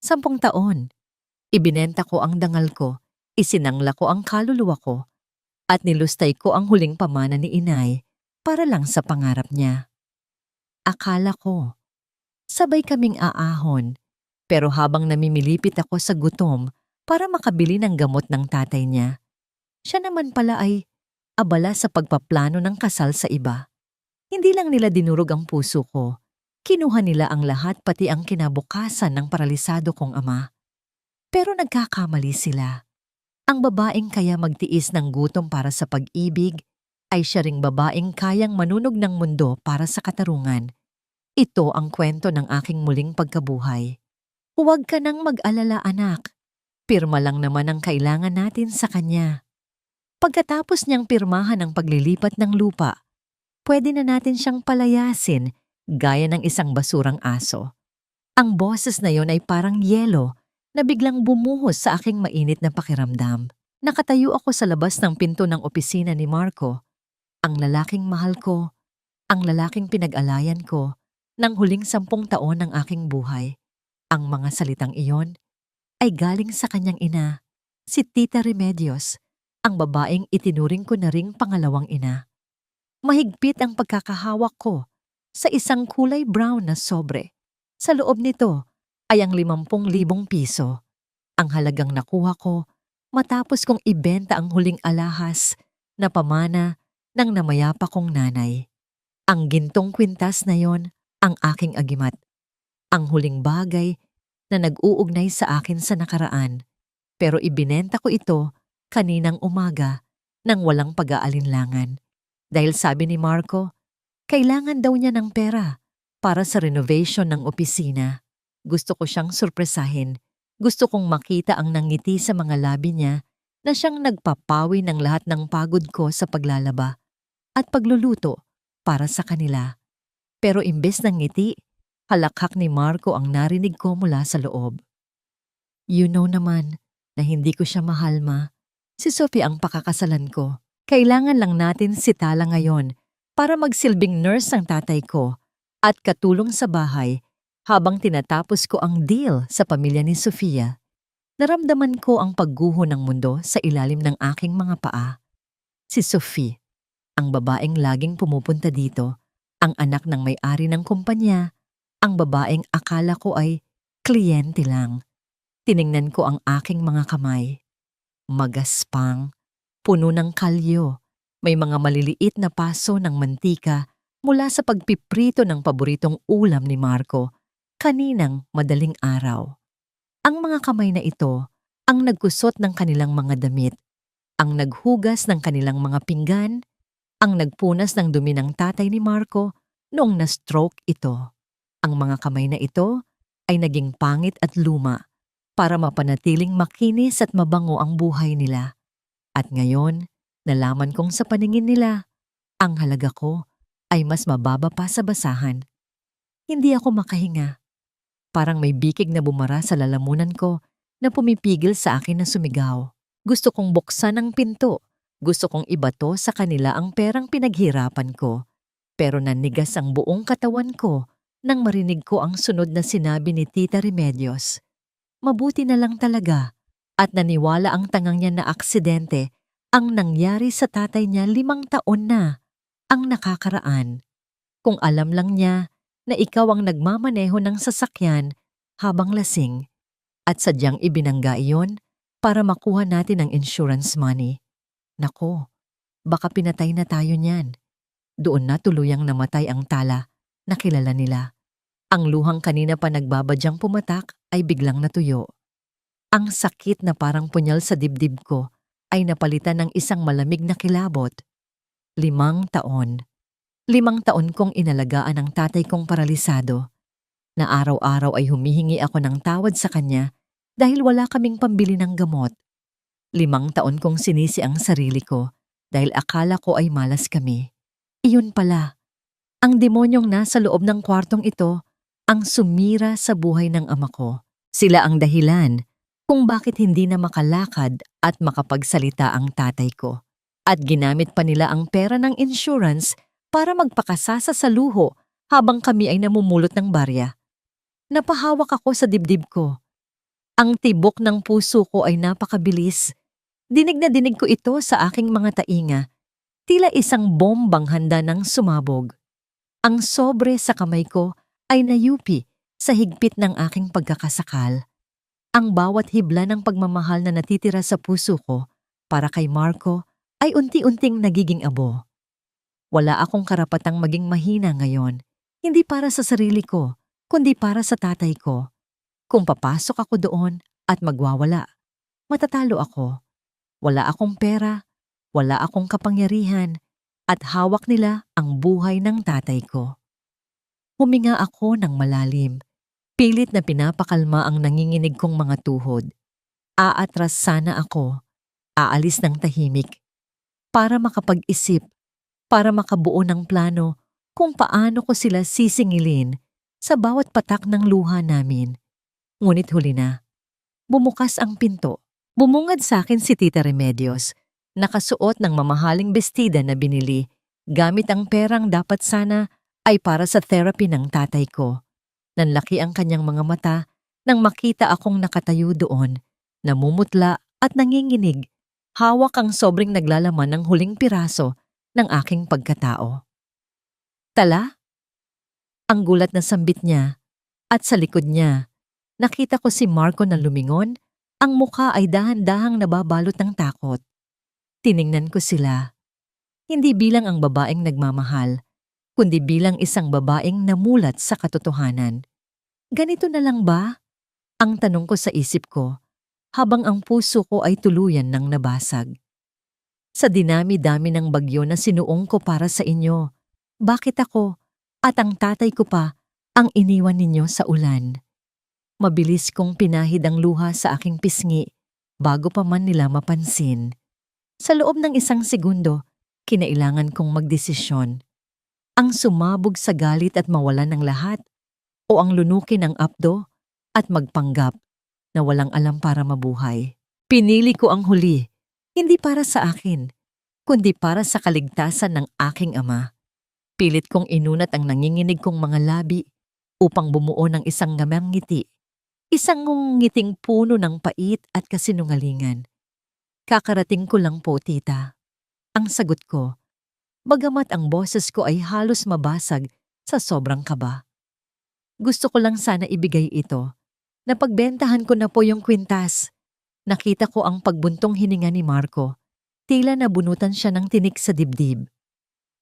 10 taon. Ibinenta ko ang dangal ko, isinangla ko ang kaluluwa ko, at nilustay ko ang huling pamana ni inay para lang sa pangarap niya. Akala ko, sabay kaming aahon, pero habang namimilipit ako sa gutom para makabili ng gamot ng tatay niya, siya naman pala ay abala sa pagpaplano ng kasal sa iba. Hindi lang nila dinurog ang puso ko, kinuha nila ang lahat pati ang kinabukasan ng paralisado kong ama. Pero nagkakamali sila. Ang babaeng kaya magtiis ng gutom para sa pag-ibig ay siya ring babaeng kayang manunog ng mundo para sa katarungan. Ito ang kwento ng aking muling pagkabuhay. Huwag ka nang mag-alala, anak. Pirma lang naman ang kailangan natin sa kanya. Pagkatapos niyang pirmahan ang paglilipat ng lupa, pwede na natin siyang palayasin gaya ng isang basurang aso. Ang boses na yon ay parang yelo na biglang bumuhos sa aking mainit na pakiramdam. Nakatayo ako sa labas ng pinto ng opisina ni Marco, ang lalaking mahal ko, ang lalaking pinag-alayan ko ng huling 10 taon ng aking buhay. Ang mga salitang iyon ay galing sa kanyang ina, si Tita Remedios, ang babaeng itinuring ko na ring pangalawang ina. Mahigpit ang pagkakahawak ko sa isang kulay brown na sobre. Sa loob nito ay ang 50,000 piso. Ang halagang nakuha ko matapos kong ibenta ang huling alahas na pamana ng namayapa kong nanay. Ang gintong kwintas na yon ang aking agimat. Ang huling bagay na nag-uugnay sa akin sa nakaraan. Pero ibinenta ko ito kaninang umaga nang walang pag-aalinlangan. Dahil sabi ni Marco, kailangan daw niya ng pera para sa renovation ng opisina. Gusto ko siyang surpresahin. Gusto kong makita ang nangiti sa mga labi niya na siyang nagpapawi ng lahat ng pagod ko sa paglalaba at pagluluto para sa kanila. Pero imbes ng ngiti, halakhak ni Marco ang narinig ko mula sa loob. You know naman na hindi ko siya mahal, ma. Si Sophie ang pakakasalan ko. Kailangan lang natin si Tala ngayon para magsilbing nurse ang tatay ko at katulong sa bahay habang tinatapos ko ang deal sa pamilya ni Sofia. Naramdaman ko ang pagguho ng mundo sa ilalim ng aking mga paa. Si Sophie, ang babaeng laging pumupunta dito, ang anak ng may-ari ng kumpanya, ang babaeng akala ko ay kliyente lang. Tiningnan ko ang aking mga kamay. Magaspang, puno ng kalyo, may mga maliliit na paso ng mantika mula sa pagpiprito ng paboritong ulam ni Marco kaninang madaling araw. Ang mga kamay na ito ang nagkusot ng kanilang mga damit, ang naghugas ng kanilang mga pinggan, ang nagpunas ng dumi ng tatay ni Marco noong na-stroke ito. Ang mga kamay na ito ay naging pangit at luma para mapanatiling makinis at mabango ang buhay nila. At ngayon, nalaman kong sa paningin nila, ang halaga ko ay mas mababa pa sa basahan. Hindi ako makahinga. Parang may bikig na bumara sa lalamunan ko na pumipigil sa akin na sumigaw. Gusto kong buksan ang pinto. Gusto kong ibato sa kanila ang perang pinaghirapan ko. Pero nanigas ang buong katawan ko nang marinig ko ang sunod na sinabi ni Tita Remedios. Mabuti na lang talaga at naniwala ang tangang niya na aksidente ang nangyari sa tatay niya 5 taon na ang nakakaraan. Kung alam lang niya na ikaw ang nagmamaneho ng sasakyan habang lasing at sadyang ibinangga iyon para makuha natin ang insurance money. Nako, baka pinatay na tayo niyan. Doon na tuluyang namatay ang Tala na kilala nila. Ang luhang kanina pa nagbabadyang pumatak ay biglang natuyo. Ang sakit na parang punyal sa dibdib ko ay napalitan ng isang malamig na kilabot. 5 taon. 5 taon kong inalagaan ang tatay kong paralisado, na araw-araw ay humihingi ako ng tawad sa kanya dahil wala kaming pambili ng gamot. 5 taon kong sinisi ang sarili ko dahil akala ko ay malas kami. Iyon pala, ang demonyong nasa loob ng kwartong ito ang sumira sa buhay ng ama ko. Sila ang dahilan kung bakit hindi na makalakad at makapagsalita ang tatay ko. At ginamit pa nila ang pera ng insurance para magpakasasa sa luho habang kami ay namumulot ng barya. Napahawak ako sa dibdib ko. Ang tibok ng puso ko ay napakabilis. Dinig na dinig ko ito sa aking mga tainga, tila isang bombang handa ng sumabog. Ang sobre sa kamay ko ay nayupi sa higpit ng aking pagkakasakal. Ang bawat hibla ng pagmamahal na natitira sa puso ko para kay Marco ay unti-unting nagiging abo. Wala akong karapatang maging mahina ngayon, hindi para sa sarili ko, kundi para sa tatay ko. Kung papasok ako doon at magwawala, matatalo ako. Wala akong pera, wala akong kapangyarihan, at hawak nila ang buhay ng tatay ko. Huminga ako ng malalim. Pilit na pinapakalma ang nanginginig kong mga tuhod. Aatras sana ako, aalis ng tahimik, para makapag-isip, para makabuo ng plano kung paano ko sila sisingilin sa bawat patak ng luha namin. Ngunit huli na, bumukas ang pinto. Bumungad sa akin si Tita Remedios, nakasuot ng mamahaling bestida na binili, gamit ang perang dapat sana ay para sa therapy ng tatay ko. Nanlaki ang kanyang mga mata nang makita akong nakatayo doon, namumutla at nanginginig, hawak ang sobrang naglalaman ng huling piraso ng aking pagkatao. Tala? Ang gulat na sambit niya, at sa likod niya, nakita ko si Marco na lumingon, ang mukha ay dahan-dahang nababalot ng takot. Tiningnan ko sila, hindi bilang ang babaeng nagmamahal, kundi bilang isang babaeng namulat sa katotohanan. Ganito na lang ba? Ang tanong ko sa isip ko, habang ang puso ko ay tuluyan ng nabasag. Sa dinami-dami ng bagyo na sinuong ko para sa inyo, bakit ako at ang tatay ko pa ang iniwan ninyo sa ulan? Mabilis kong pinahid ang luha sa aking pisngi bago pa man nila mapansin. Sa loob ng 1 segundo, kinailangan kong magdesisyon. Ang sumabog sa galit at mawalan ng lahat, o ang lunukin ng apdo at magpanggap na walang alam para mabuhay. Pinili ko ang huli, hindi para sa akin, kundi para sa kaligtasan ng aking ama. Pilit kong inunat ang nanginginig kong mga labi upang bumuo ng isang ngamang ngiti, isang ngiting puno ng pait at kasinungalingan. Kakarating ko lang po, tita. Ang sagot ko, bagamat ang boses ko ay halos mabasag sa sobrang kaba. Gusto ko lang sana ibigay ito. Napagbentahan ko na po yung kwintas. Nakita ko ang pagbuntong hininga ni Marco. Tila nabunutan siya ng tinik sa dibdib.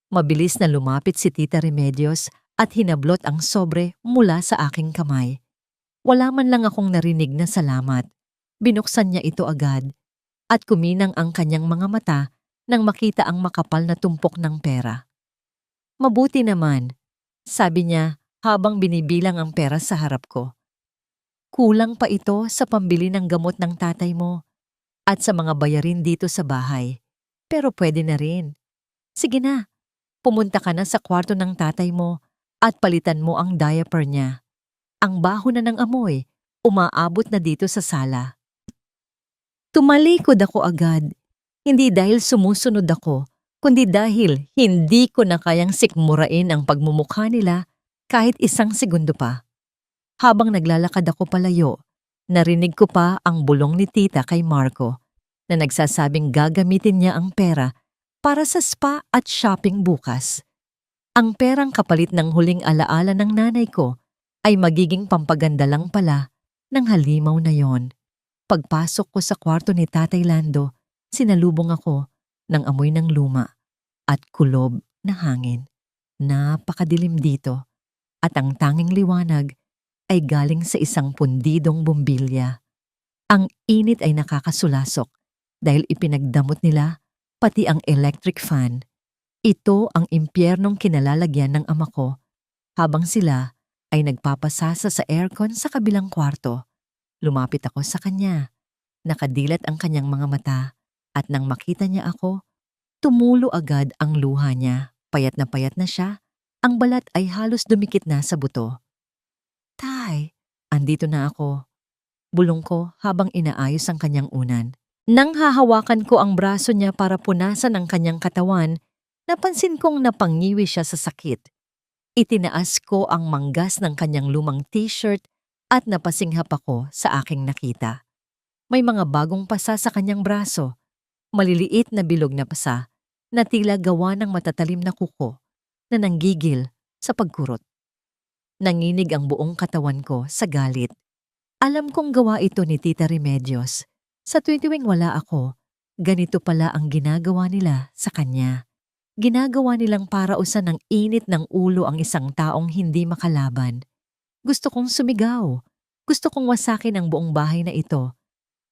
Mabilis na lumapit si Tita Remedios at hinablot ang sobre mula sa aking kamay. Wala man lang akong narinig na salamat. Binuksan niya ito agad at kuminang ang kanyang mga mata nang makita ang makapal na tumpok ng pera. Mabuti naman, sabi niya habang binibilang ang pera sa harap ko. Kulang pa ito sa pambili ng gamot ng tatay mo at sa mga bayarin dito sa bahay. Pero pwede na rin. Sige na, pumunta ka na sa kwarto ng tatay mo at palitan mo ang diaper niya. Ang baho na ng amoy, umaabot na dito sa sala. Tumalikod ako agad, hindi dahil sumusunod ako, kundi dahil hindi ko na kayang sikmurain ang pagmumukha nila kahit 1 segundo pa. Habang naglalakad ako palayo, narinig ko pa ang bulong ni tita kay Marco na nagsasabing gagamitin niya ang pera para sa spa at shopping bukas. Ang perang kapalit ng huling alaala ng nanay ko ay magiging pampaganda lang pala ng halimaw na yon. Pagpasok ko sa kwarto ni Tatay Lando, sinalubong ako ng amoy ng luma at kulob na hangin. Napakadilim dito at ang tanging liwanag ay galing sa isang pundidong bumbilya. Ang init ay nakakasulasok dahil ipinagdamot nila pati ang electric fan. Ito ang impyernong kinalalagyan ng ama ko habang sila ay nagpapasasa sa aircon sa kabilang kwarto. Lumapit ako sa kanya. Nakadilat ang kanyang mga mata at nang makita niya ako, tumulo agad ang luha niya. Payat na siya. Ang balat ay halos dumikit na sa buto. Tay, andito na ako. Bulong ko habang inaayos ang kanyang unan. Nang hahawakan ko ang braso niya para punasan ang kanyang katawan, napansin kong napangiwi siya sa sakit. Itinaas ko ang manggas ng kanyang lumang t-shirt at napasinghap ako sa aking nakita. May mga bagong pasa sa kanyang braso, maliliit na bilog na pasa na tila gawa ng matatalim na kuko na nanggigil sa pagkurot. Nanginig ang buong katawan ko sa galit. Alam kong gawa ito ni Tita Remedios. Sa tuwing wala ako, ganito pala ang ginagawa nila sa kanya. Ginagawa nilang parausan ng init ng ulo ang isang taong hindi makalaban. Gusto kong sumigaw. Gusto kong wasakin ang buong bahay na ito.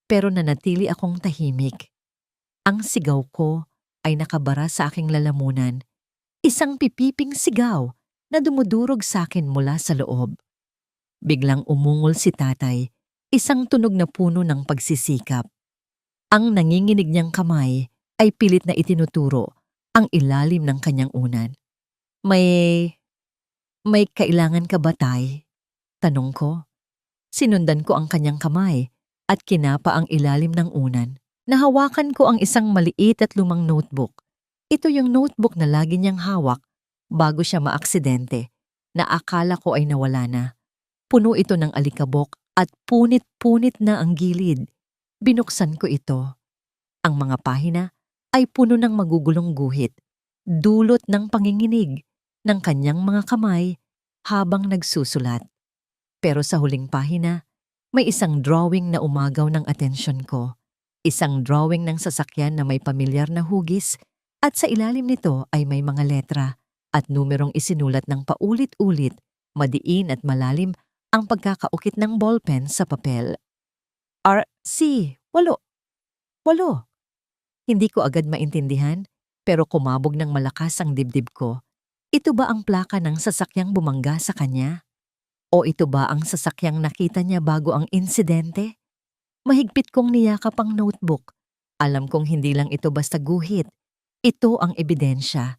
Pero nanatili akong tahimik. Ang sigaw ko ay nakabara sa aking lalamunan. Isang pipiping sigaw na dumudurog sa akin mula sa loob. Biglang umungol si tatay, isang tunog na puno ng pagsisikap. Ang nanginginig niyang kamay ay pilit na itinuturo ang ilalim ng kanyang unan. May kailangan ka ba, tay? Tanong ko. Sinundan ko ang kanyang kamay at kinapa ang ilalim ng unan. Nahawakan ko ang isang maliit at lumang notebook. Ito yung notebook na lagi niyang hawak bago siya maaksidente, na akala ko ay nawala na. Puno ito ng alikabok at punit-punit na ang gilid. Binuksan ko ito. Ang mga pahina ay puno ng magugulong guhit, dulot ng panginginig ng kanyang mga kamay habang nagsusulat. Pero sa huling pahina, may isang drawing na umagaw ng atensyon ko. Isang drawing ng sasakyan na may pamilyar na hugis at sa ilalim nito ay may mga letra at numerong isinulat ng paulit-ulit, madiin at malalim ang pagkakaukit ng ballpen sa papel. RC8. Hindi ko agad maintindihan, pero kumabog ng malakas ang dibdib ko. Ito ba ang plaka ng sasakyang bumangga sa kanya? O ito ba ang sasakyang nakita niya bago ang insidente? Mahigpit kong niyakap ang notebook. Alam kong hindi lang ito basta guhit. Ito ang ebidensya.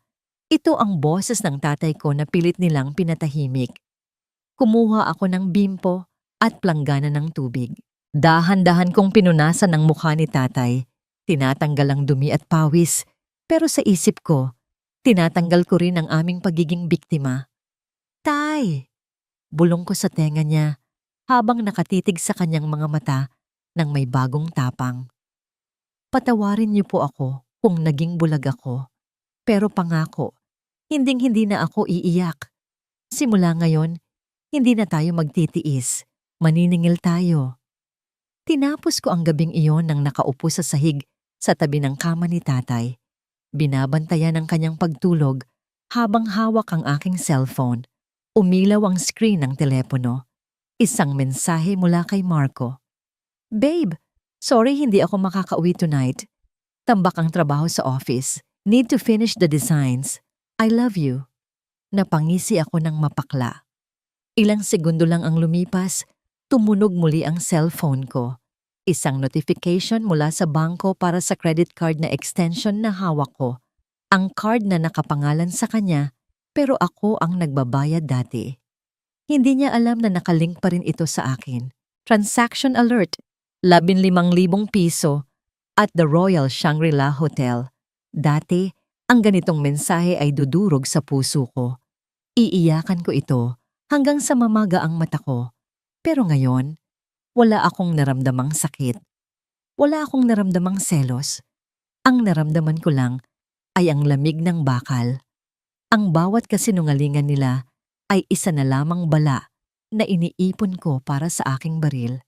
Ito ang boses ng tatay ko na pilit nilang pinatahimik. Kumuha ako ng bimpo at planggana ng tubig. Dahan-dahan kong pinunasan ang mukha ni tatay. Tinatanggal ang dumi at pawis. Pero sa isip ko, tinatanggal ko rin ang aming pagiging biktima. Tay! Bulong ko sa tenga niya habang nakatitig sa kanyang mga mata ng may bagong tapang. Patawarin niyo po ako kung naging bulag ako. Pero pangako, hinding-hindi na ako iiyak. Simula ngayon, hindi na tayo magtitiis. Maniningil tayo. Tinapos ko ang gabing iyon nang nakaupo sa sahig sa tabi ng kama ni tatay. Binabantayan ang kanyang pagtulog habang hawak ang aking cellphone. Umilaw ang screen ng telepono. Isang mensahe mula kay Marco. Babe, sorry hindi ako makakauwi tonight. Tambak ang trabaho sa office. Need to finish the designs. I love you. Napangisi ako ng mapakla. Ilang segundo lang ang lumipas, tumunog muli ang cellphone ko. Isang notification mula sa bangko para sa credit card na extension na hawak ko. Ang card na nakapangalan sa kanya, pero ako ang nagbabayad dati. Hindi niya alam na nakalink pa rin ito sa akin. Transaction alert, 15,000 piso at the Royal Shangri-La Hotel. Dati, ang ganitong mensahe ay dudurog sa puso ko. Iiyakan ko ito hanggang sa mamaga ang mata ko. Pero ngayon, wala akong naramdamang sakit. Wala akong naramdamang selos. Ang naramdaman ko lang ay ang lamig ng bakal. Ang bawat kasinungalingan nila ay isa na lamang bala na iniipon ko para sa aking baril.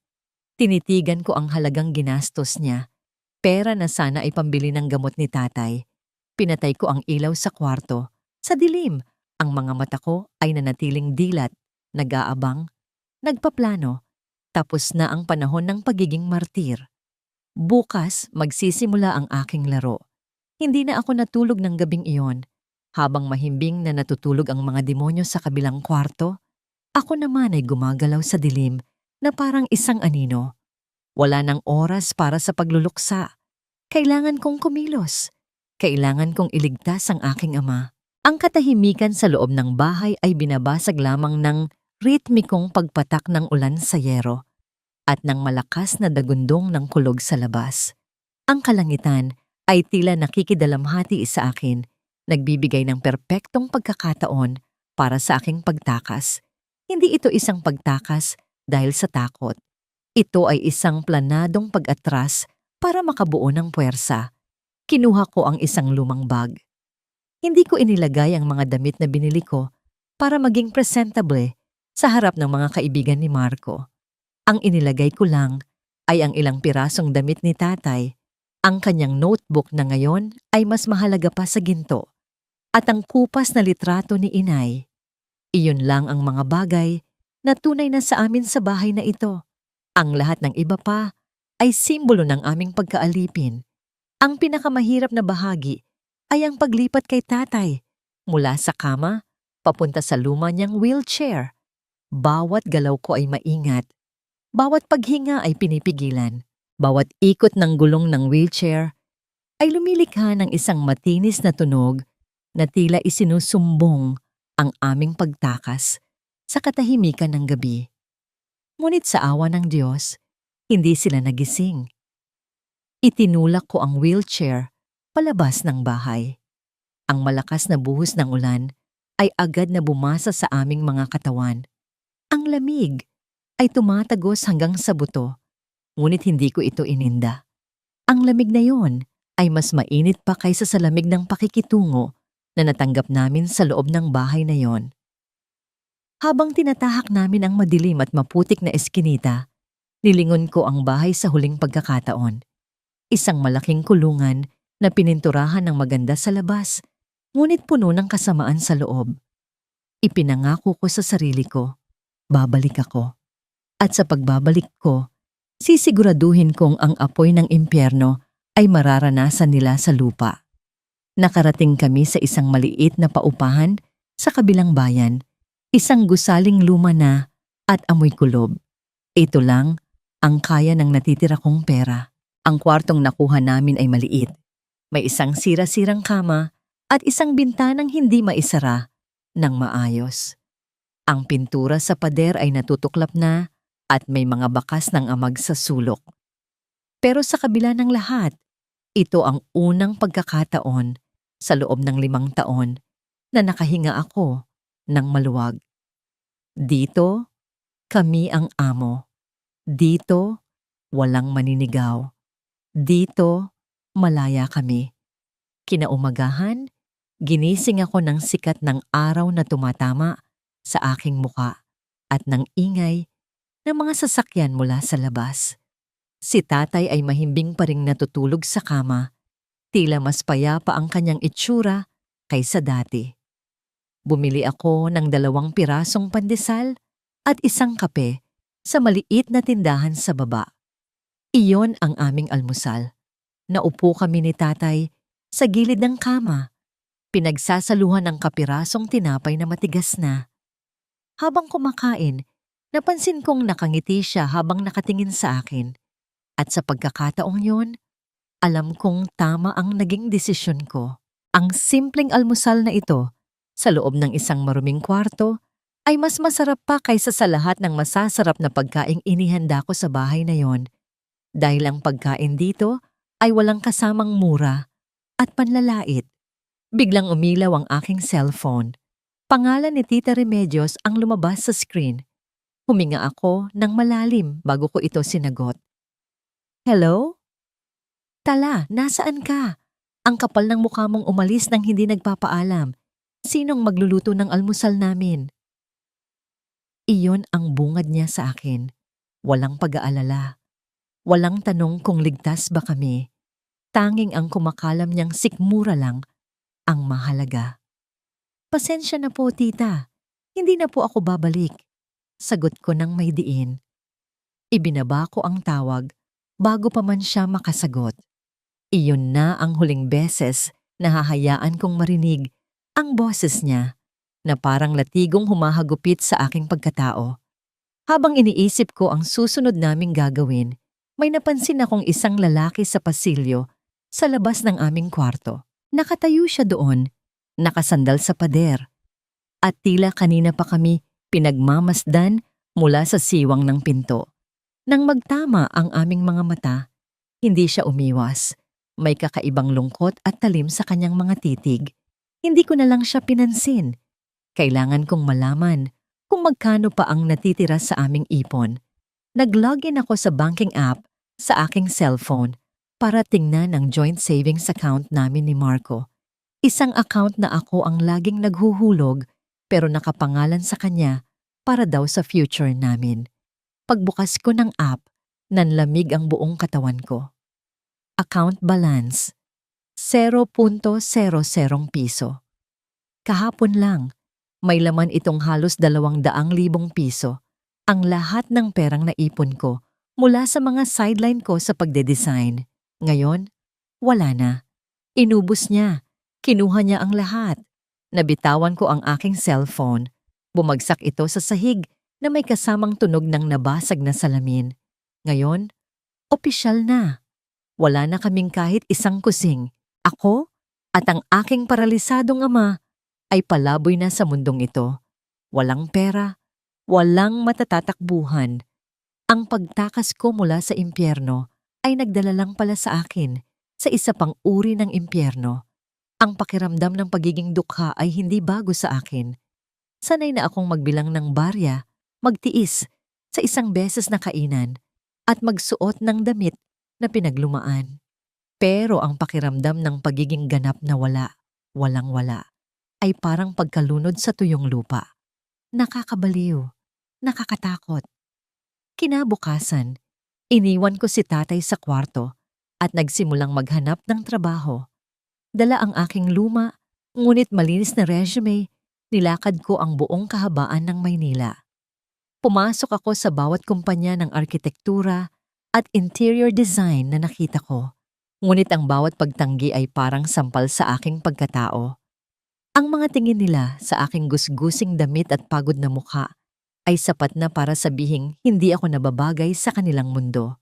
Tinitigan ko ang halagang ginastos niya. Pera na sana ay pambili ng gamot ni tatay. Pinatay ko ang ilaw sa kwarto. Sa dilim, ang mga mata ko ay nanatiling dilat, nag-aabang, nagpaplano. Tapos na ang panahon ng pagiging martir. Bukas, magsisimula ang aking laro. Hindi na ako natulog ng gabing iyon. Habang mahimbing na natutulog ang mga demonyo sa kabilang kwarto, ako naman ay gumagalaw sa dilim na parang isang anino. Wala nang oras para sa pagluluksa. Kailangan kong kumilos. Kailangan kong iligtas ang aking ama. Ang katahimikan sa loob ng bahay ay binabasag lamang ng ritmikong pagpatak ng ulan sa yero at ng malakas na dagundong ng kulog sa labas. Ang kalangitan ay tila nakikidalamhati sa akin, nagbibigay ng perpektong pagkakataon para sa aking pagtakas. Hindi ito isang pagtakas dahil sa takot. Ito ay isang planadong pag-atras para makabuo ng puwersa. Kinuha ko ang isang lumang bag. Hindi ko inilagay ang mga damit na binili ko para maging presentable sa harap ng mga kaibigan ni Marco. Ang inilagay ko lang ay ang ilang pirasong damit ni tatay, ang kanyang notebook na ngayon ay mas mahalaga pa sa ginto, at ang kupas na litrato ni inay. Iyon lang ang mga bagay na tunay na sa amin sa bahay na ito. Ang lahat ng iba pa ay simbolo ng aming pagkaalipin. Ang pinakamahirap na bahagi ay ang paglipat kay tatay mula sa kama papunta sa luma niyang wheelchair. Bawat galaw ko ay maingat. Bawat paghinga ay pinipigilan. Bawat ikot ng gulong ng wheelchair ay lumilikha ng isang matinis na tunog na tila isinusumbong ang aming pagtakas sa katahimikan ng gabi. Ngunit sa awa ng Diyos, hindi sila nagising. Itinulak ko ang wheelchair palabas ng bahay. Ang malakas na buhos ng ulan ay agad na bumasa sa aming mga katawan. Ang lamig ay tumatagos hanggang sa buto, ngunit hindi ko ito ininda. Ang lamig na yon ay mas mainit pa kaysa sa lamig ng pakikitungo na natanggap namin sa loob ng bahay na yon. Habang tinatahak namin ang madilim at maputik na eskinita, nilingon ko ang bahay sa huling pagkakataon. Isang malaking kulungan na pininturahan ng maganda sa labas, ngunit puno ng kasamaan sa loob. Ipinangako ko sa sarili ko, babalik ako. At sa pagbabalik ko, sisiguraduhin kong ang apoy ng impyerno ay mararanasan nila sa lupa. Nakarating kami sa isang maliit na paupahan sa kabilang bayan, isang gusaling luma na at amoy kulob. Ito lang ang kaya ng natitira kong pera. Ang kwartong nakuha namin ay maliit. May isang sira-sirang kama at isang bintanang hindi maisara ng maayos. Ang pintura sa pader ay natutuklap na at may mga bakas ng amag sa sulok. Pero sa kabila ng lahat, ito ang unang pagkakataon sa loob ng 5 taon na nakahinga ako ng maluwag. Dito, kami ang amo. Dito, walang maninigaw. Dito, malaya kami. Kinaumagahan, ginising ako ng sikat ng araw na tumatama sa aking muka at ng ingay ng mga sasakyan mula sa labas. Si tatay ay mahimbing pa ring natutulog sa kama, tila mas payapa ang kanyang itsura kaysa dati. Bumili ako ng 2 pirasong pandesal at isang kape sa maliit na tindahan sa baba. Iyon ang aming almusal. Naupo kami ni tatay sa gilid ng kama, pinagsasaluhan ng kapirasong tinapay na matigas na. Habang kumakain, napansin kong nakangiti siya habang nakatingin sa akin. At sa pagkakataong yon, alam kong tama ang naging desisyon ko. Ang simpleng almusal na ito, sa loob ng isang maruming kwarto, ay mas masarap pa kaysa sa lahat ng masasarap na pagkaing inihanda ko sa bahay na yon. Dahil ang pagkain dito ay walang kasamang mura at panlalait. Biglang umilaw ang aking cellphone. Pangalan ni Tita Remedios ang lumabas sa screen. Huminga ako ng malalim bago ko ito sinagot. Hello? Tala, nasaan ka? Ang kapal ng mukha mong umalis nang hindi nagpapaalam. Sinong magluluto ng almusal namin? Iyon ang bungad niya sa akin. Walang pag-aalala. Walang tanong kung ligtas ba kami. Tanging ang kumakalam niyang sikmura lang ang mahalaga. Pasensya na po, tita. Hindi na po ako babalik. Sagot ko ng may diin. Ibinaba ko ang tawag bago pa man siya makasagot. Iyon na ang huling beses na hahayaan kong marinig ang boses niya na parang latigong humahagupit sa aking pagkatao. Habang iniisip ko ang susunod naming gagawin, may napansin akong isang lalaki sa pasilyo sa labas ng aming kwarto. Nakatayo siya doon, nakasandal sa pader, at tila kanina pa kami pinagmamasdan mula sa siwang ng pinto. Nang magtama ang aming mga mata, hindi siya umiwas. May kakaibang lungkot at talim sa kanyang mga titig. Hindi ko na lang siya pinansin. Kailangan kong malaman kung magkano pa ang natitira sa aming ipon. Nag-login ako sa banking app sa aking cellphone para tingnan ang joint savings account namin ni Marco. Isang account na ako ang laging naghuhulog pero nakapangalan sa kanya para daw sa future namin. Pagbukas ko ng app, nanlamig ang buong katawan ko. Account balance, 0.00 piso. Kahapon lang, may laman itong halos 200,000 piso. Ang lahat ng perang naipon ko mula sa mga sideline ko sa pagde-design. Ngayon, wala na. Inubos niya. Kinuha niya ang lahat. Nabitawan ko ang aking cellphone. Bumagsak ito sa sahig na may kasamang tunog ng nabasag na salamin. Ngayon, opisyal na. Wala na kaming kahit isang kusing. Ako at ang aking paralisadong ama ay palaboy na sa mundong ito. Walang pera, walang matatatakbuhan. Ang pagtakas ko mula sa impyerno ay nagdala lang pala sa akin sa isa pang uri ng impyerno. Ang pakiramdam ng pagiging dukha ay hindi bago sa akin. Sanay na akong magbilang ng barya, magtiis sa isang beses na kainan at magsuot ng damit na pinaglumaan. Pero ang pakiramdam ng pagiging ganap na walang-wala, ay parang pagkalunod sa tuyong lupa. Nakakabaliw, nakakatakot. Kinabukasan, iniwan ko si tatay sa kwarto at nagsimulang maghanap ng trabaho. Dala ang aking luma, ngunit malinis na resume, nilakad ko ang buong kahabaan ng Maynila. Pumasok ako sa bawat kumpanya ng arkitektura at interior design na nakita ko, ngunit ang bawat pagtanggi ay parang sampal sa aking pagkatao. Ang mga tingin nila sa aking gusgusing damit at pagod na mukha ay sapat na para sabihing hindi ako nababagay sa kanilang mundo.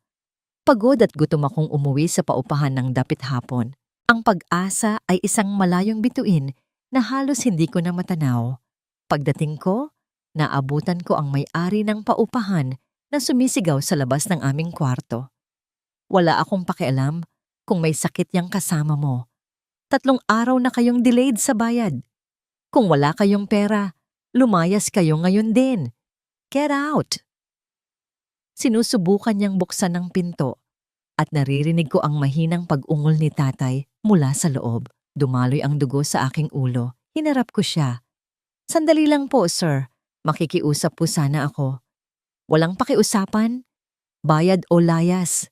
Pagod at gutom akong umuwi sa paupahan ng dapit hapon. Ang pag-asa ay isang malayong bituin na halos hindi ko na matanaw. Pagdating ko, naabutan ko ang may-ari ng paupahan na sumisigaw sa labas ng aming kwarto. Wala akong pakialam kung may sakit yang kasama mo. 3 araw na kayong delayed sa bayad. Kung wala kayong pera, lumayas kayo ngayon din. Get out! Sinusubukan niyang buksan ng pinto at naririnig ko ang mahinang pag-ungol ni tatay mula sa loob. Dumaloy ang dugo sa aking ulo. Hinarap ko siya. Sandali lang po, sir. Makikiusap po sana ako. Walang pakiusapan. Bayad o layas.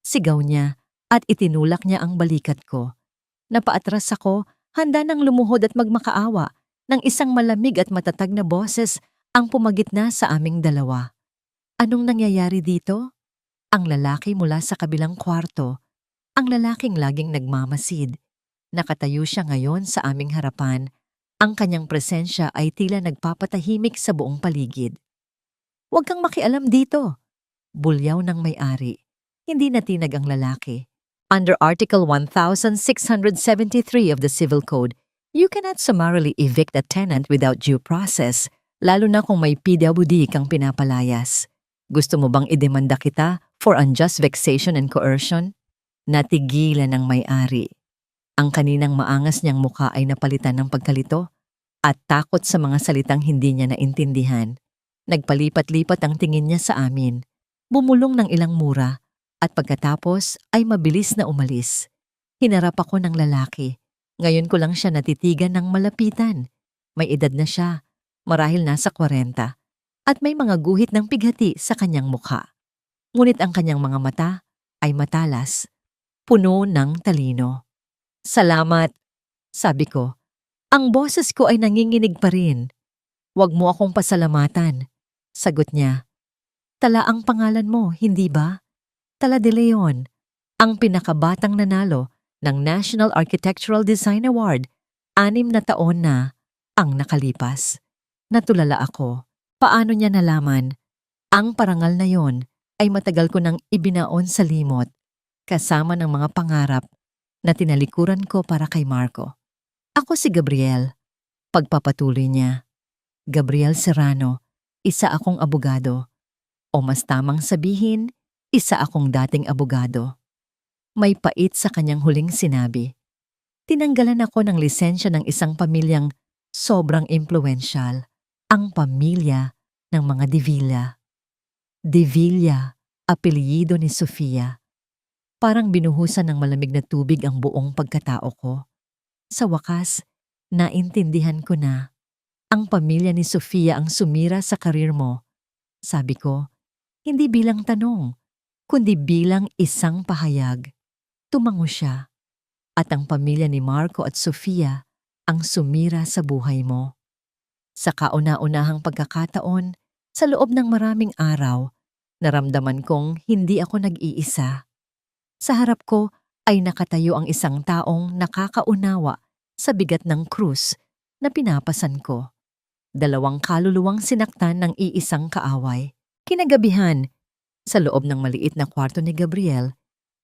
Sigaw niya at itinulak niya ang balikat ko. Napaatras ako, handa nang lumuhod at magmakaawa ng isang malamig at matatag na boses ang pumagitna sa aming dalawa. Anong nangyayari dito? Ang lalaki mula sa kabilang kwarto, ang lalaking laging nagmamasid. Nakatayo siya ngayon sa aming harapan. Ang kanyang presensya ay tila nagpapatahimik sa buong paligid. Huwag kang makialam dito. Bulyaw ng may-ari. Hindi natinag ang lalaki. Under Article 1673 of the Civil Code, you cannot summarily evict a tenant without due process, lalo na kung may PWD kang pinapalayas. Gusto mo bang idemanda kita for unjust vexation and coercion? Natigilan ng may-ari. Ang kaninang maangas niyang mukha ay napalitan ng pagkalito at takot sa mga salitang hindi niya naintindihan. Nagpalipat-lipat ang tingin niya sa amin. Bumulong ng ilang mura at pagkatapos ay mabilis na umalis. Hinarap ako ng lalaki. Ngayon ko lang siya natitigan ng malapitan. May edad na siya, marahil nasa 40, at may mga guhit ng pighati sa kanyang mukha. Ngunit ang kanyang mga mata ay matalas, puno ng talino. Salamat, sabi ko. Ang boses ko ay nanginginig pa rin. Huwag mo akong pasalamatan, sagot niya. Tala ang pangalan mo, hindi ba? Tala de Leon, ang pinakabatang nanalo ng National Architectural Design Award, 6 na taon na ang nakalipas. Natulala ako. Paano niya nalaman? Ang parangal na yon ay matagal ko nang ibinaon sa limot, kasama ng mga pangarap na tinalikuran ko para kay Marco. Ako si Gabriel. Pagpapatuloy niya. Gabriel Serrano, isa akong abogado. O mas tamang sabihin, isa akong dating abogado. May pait sa kanyang huling sinabi. Tinanggalan ako ng lisensya ng isang pamilyang sobrang impluwensyal. Ang pamilya ng mga De Villa. De Villa, apelyido ni Sofia. Parang binuhusan ng malamig na tubig ang buong pagkatao ko. Sa wakas, naintindihan ko na. Ang pamilya ni Sofia ang sumira sa karir mo. Sabi ko, hindi bilang tanong, kundi bilang isang pahayag. Tumango siya. At ang pamilya ni Marco at Sofia ang sumira sa buhay mo. Sa kauna-unahang pagkakataon, sa loob ng maraming araw, naramdaman kong hindi ako nag-iisa. Sa harap ko ay nakatayo ang isang taong nakakaunawa sa bigat ng krus na pinapasan ko. Dalawang kaluluwang sinaktan ng iisang kaaway. Kinagabihan, sa loob ng maliit na kwarto ni Gabriel,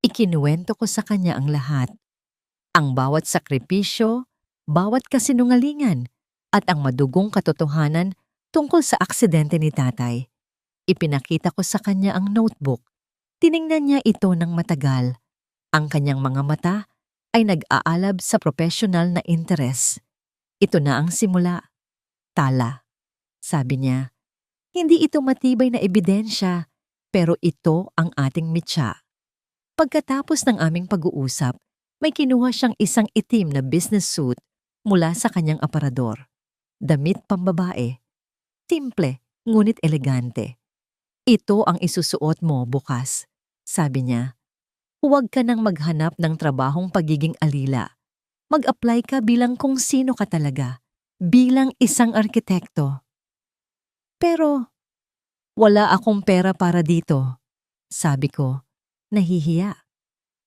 ikinuwento ko sa kanya ang lahat. Ang bawat sakripisyo, bawat kasinungalingan, at ang madugong katotohanan tungkol sa aksidente ni tatay. Ipinakita ko sa kanya ang notebook. Tiningnan niya ito ng matagal. Ang kanyang mga mata ay nag-aalab sa professional na interes. Ito na ang simula. Tala. Sabi niya, hindi ito matibay na ebidensya, pero ito ang ating mitya. Pagkatapos ng aming pag-uusap, may kinuha siyang isang itim na business suit mula sa kanyang aparador. Damit pambabae. Simple, ngunit elegante. Ito ang isusuot mo bukas, sabi niya. Huwag ka nang maghanap ng trabahong pagiging alila. Mag-apply ka bilang kung sino ka talaga, bilang isang arkitekto. Pero, wala akong pera para dito, sabi ko, nahihiya.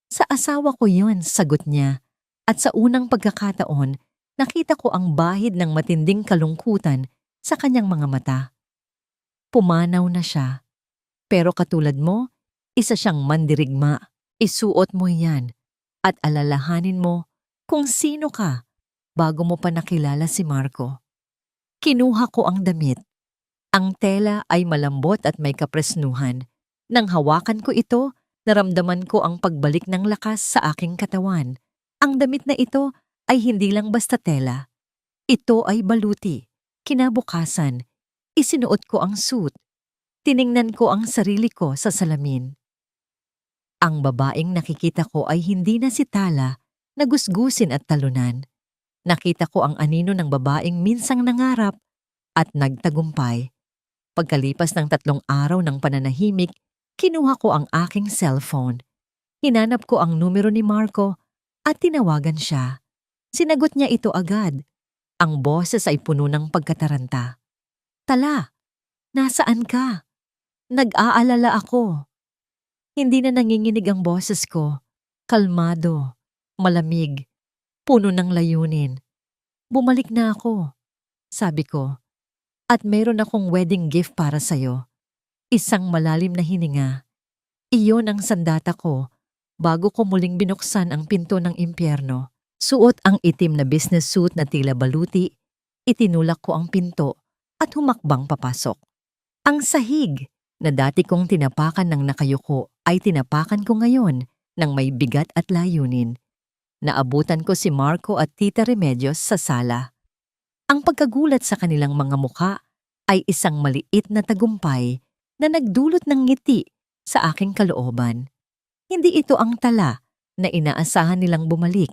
Sa asawa ko yun, sagot niya, at sa unang pagkakataon, nakita ko ang bahid ng matinding kalungkutan sa kanyang mga mata. Pumanaw na siya. Pero katulad mo, isa siyang mandirigma. Isuot mo yan at alalahanin mo kung sino ka bago mo pa nakilala si Marco. Kinuha ko ang damit. Ang tela ay malambot at may kapresnuhan. Nang hawakan ko ito, naramdaman ko ang pagbalik ng lakas sa aking katawan. Ang damit na ito ay hindi lang basta tela. Ito ay baluti. Kinabukasan, isinuot ko ang suit. Tiningnan ko ang sarili ko sa salamin. Ang babaeng nakikita ko ay hindi na si Tala na gusgusin at talunan. Nakita ko ang anino ng babaeng minsang nangarap at nagtagumpay. Pagkalipas ng 3 araw ng pananahimik, kinuha ko ang aking cellphone. Hinanap ko ang numero ni Marco at tinawagan siya. Sinagot niya ito agad. Ang boses ay puno ng pagkataranta. Tala, nasaan ka? Nag-aalala ako. Hindi na nanginginig ang boses ko. Kalmado, malamig, puno ng layunin. Bumalik na ako, sabi ko. At meron akong wedding gift para sa'yo. Isang malalim na hininga. Iyon ang sandata ko bago ko muling binuksan ang pinto ng impyerno. Suot ang itim na business suit na tila baluti, itinulak ko ang pinto at humakbang papasok. Ang sahig na dati kong tinapakan ng nakayuko ay tinapakan ko ngayon ng may bigat at layunin. Naabutan ko si Marco at Tita Remedios sa sala. Ang pagkagulat sa kanilang mga muka ay isang maliit na tagumpay na nagdulot ng ngiti sa aking kalooban. Hindi ito ang Tala na inaasahan nilang bumalik.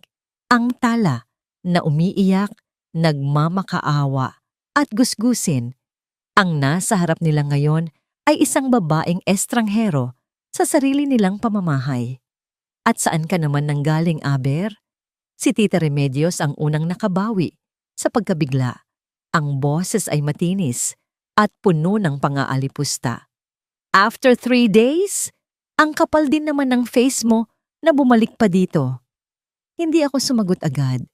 Ang Tala na umiiyak, nagmamakaawa at gusgusin. Ang nasa harap nila ngayon ay isang babaeng estranghero sa sarili nilang pamamahay. At saan ka naman nanggaling, Aber? Si Tita Remedios ang unang nakabawi sa pagkabigla. Ang boses ay matinis at puno ng pangaalipusta. After 3 days, ang kapal din naman ng face mo na bumalik pa dito. Hindi ako sumagot agad.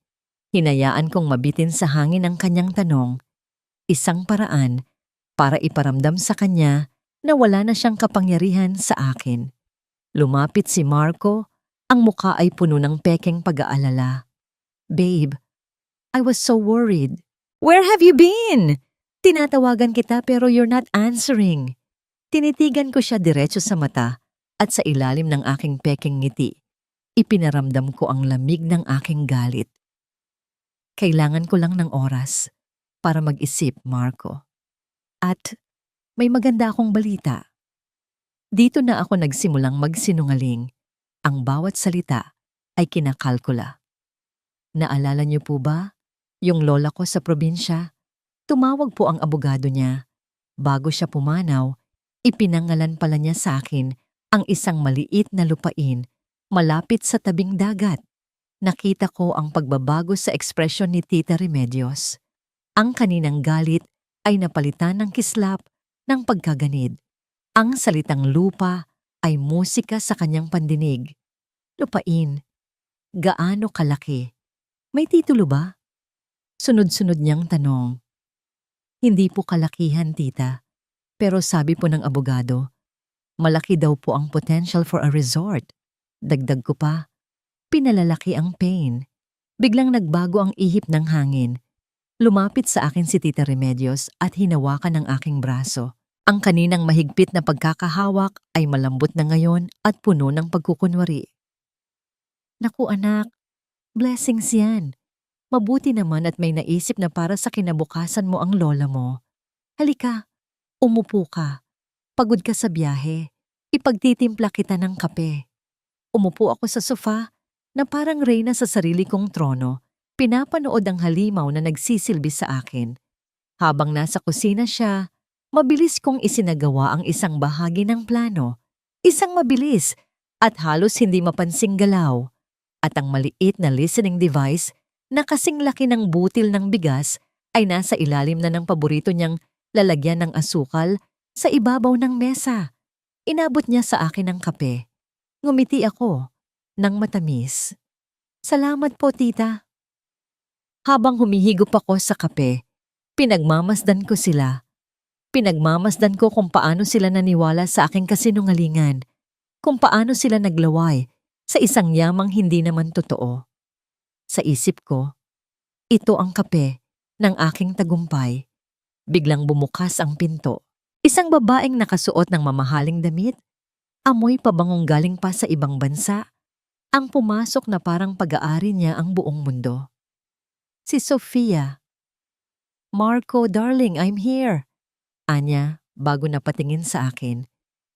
Hinayaan kong mabitin sa hangin ang kanyang tanong. Isang paraan para iparamdam sa kanya na wala na siyang kapangyarihan sa akin. Lumapit si Marco, ang muka ay puno ng pekeng pag-aalala. Babe, I was so worried. Where have you been? Tinatawagan kita pero you're not answering. Tinitigan ko siya diretso sa mata at sa ilalim ng aking pekeng ngiti. Ipinaramdam ko ang lamig ng aking galit. Kailangan ko lang ng oras para mag-isip, Marco. At may maganda akong balita. Dito na ako nagsimulang magsinungaling. Ang bawat salita ay kinakalkula. Naalala niyo po ba? Yung lola ko sa probinsya, tumawag po ang abogado niya. Bago siya pumanaw, ipinangalan pala niya sa akin ang isang maliit na lupain malapit sa tabing dagat. Nakita ko ang pagbabago sa ekspresyon ni Tita Remedios. Ang kaninang galit ay napalitan ng kislap ng pagkaganid. Ang salitang lupa ay musika sa kanyang pandinig. Lupain, gaano kalaki? May titulo ba? Sunod-sunod niyang tanong. Hindi po kalakihan, tita. Pero sabi po ng abogado, malaki daw po ang potential for a resort. Dagdag ko pa, pinalalaki ang pain. Biglang nagbago ang ihip ng hangin. Lumapit sa akin si Tita Remedios at hinawakan ang aking braso. Ang kaninang mahigpit na pagkakahawak ay malambot na ngayon at puno ng pagkukunwari. Naku anak, blessings yan. Mabuti naman at may naisip na para sa kinabukasan mo ang lola mo. Halika, umupo ka. Pagod ka sa biyahe. Ipagtitimpla kita ng kape. Umupo ako sa sofa na parang reyna sa sarili kong trono. Pinapanood ang halimaw na nagsisilbi sa akin. Habang nasa kusina siya, mabilis kong isinagawa ang isang bahagi ng plano. Isang mabilis at halos hindi mapansing galaw. At ang maliit na listening device na kasing laki ng butil ng bigas ay nasa ilalim na ng paborito niyang lalagyan ng asukal sa ibabaw ng mesa. Inabot niya sa akin ang kape. Ngumiti ako ng matamis. Salamat po, tita. Habang humihigop ako sa kape, pinagmamasdan ko sila. Pinagmamasdan ko kung paano sila naniwala sa aking kasinungalingan, kung paano sila naglaway sa isang yamang hindi naman totoo. Sa isip ko, ito ang kape ng aking tagumpay. Biglang bumukas ang pinto. Isang babaeng nakasuot ng mamahaling damit, amoy pabangong galing pa sa ibang bansa, ang pumasok na parang pag-aari niya ang buong mundo. Si Sofia. Marco, darling, I'm here. Anya, bago napatingin sa akin,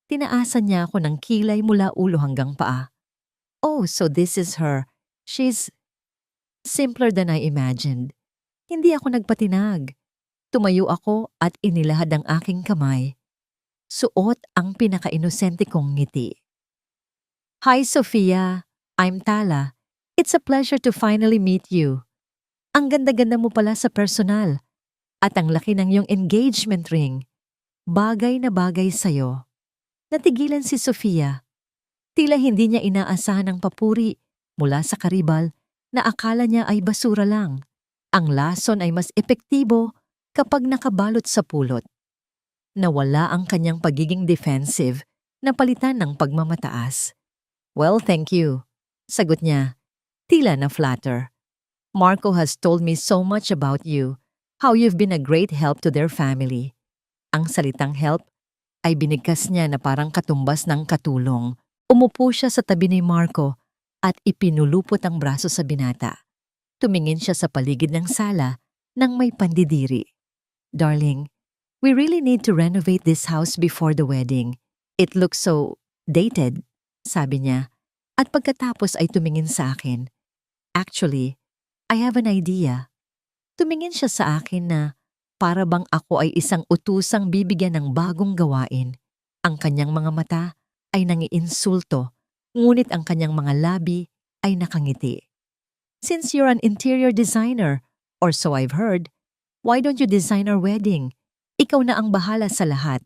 tinaasan niya ako ng kilay mula ulo hanggang paa. Oh, so this is her. She's simpler than I imagined. Hindi ako nagpatinag. Tumayo ako at inilahad ang aking kamay. Suot ang pinaka-inosente kong ngiti. Hi, Sofia. I'm Tala. It's a pleasure to finally meet you. Ang ganda-ganda mo pala sa personal. At ang laki ng iyong engagement ring. Bagay na bagay sa'yo. Natigilan si Sofia. Tila hindi niya inaasahan ng papuri mula sa karibal na akala niya ay basura lang. Ang lason ay mas epektibo kapag nakabalot sa pulot. Nawala ang kanyang pagiging defensive na palitan ng pagmamataas. Well, thank you. Sagot niya, tila na flatter. Marco has told me so much about you, how you've been a great help to their family. Ang salitang help ay binigkas niya na parang katumbas ng katulong. Umupo siya sa tabi ni Marco at ipinulupot ang braso sa binata. Tumingin siya sa paligid ng sala nang may pandidiri. Darling, we really need to renovate this house before the wedding. It looks so dated, sabi niya, at pagkatapos ay tumingin sa akin. Actually, I have an idea. Tumingin siya sa akin na para bang ako ay isang utusang bibigyan ng bagong gawain. Ang kanyang mga mata ay nangiinsulto, ngunit ang kanyang mga labi ay nakangiti. Since you're an interior designer, or so I've heard, why don't you design our wedding? Ikaw na ang bahala sa lahat.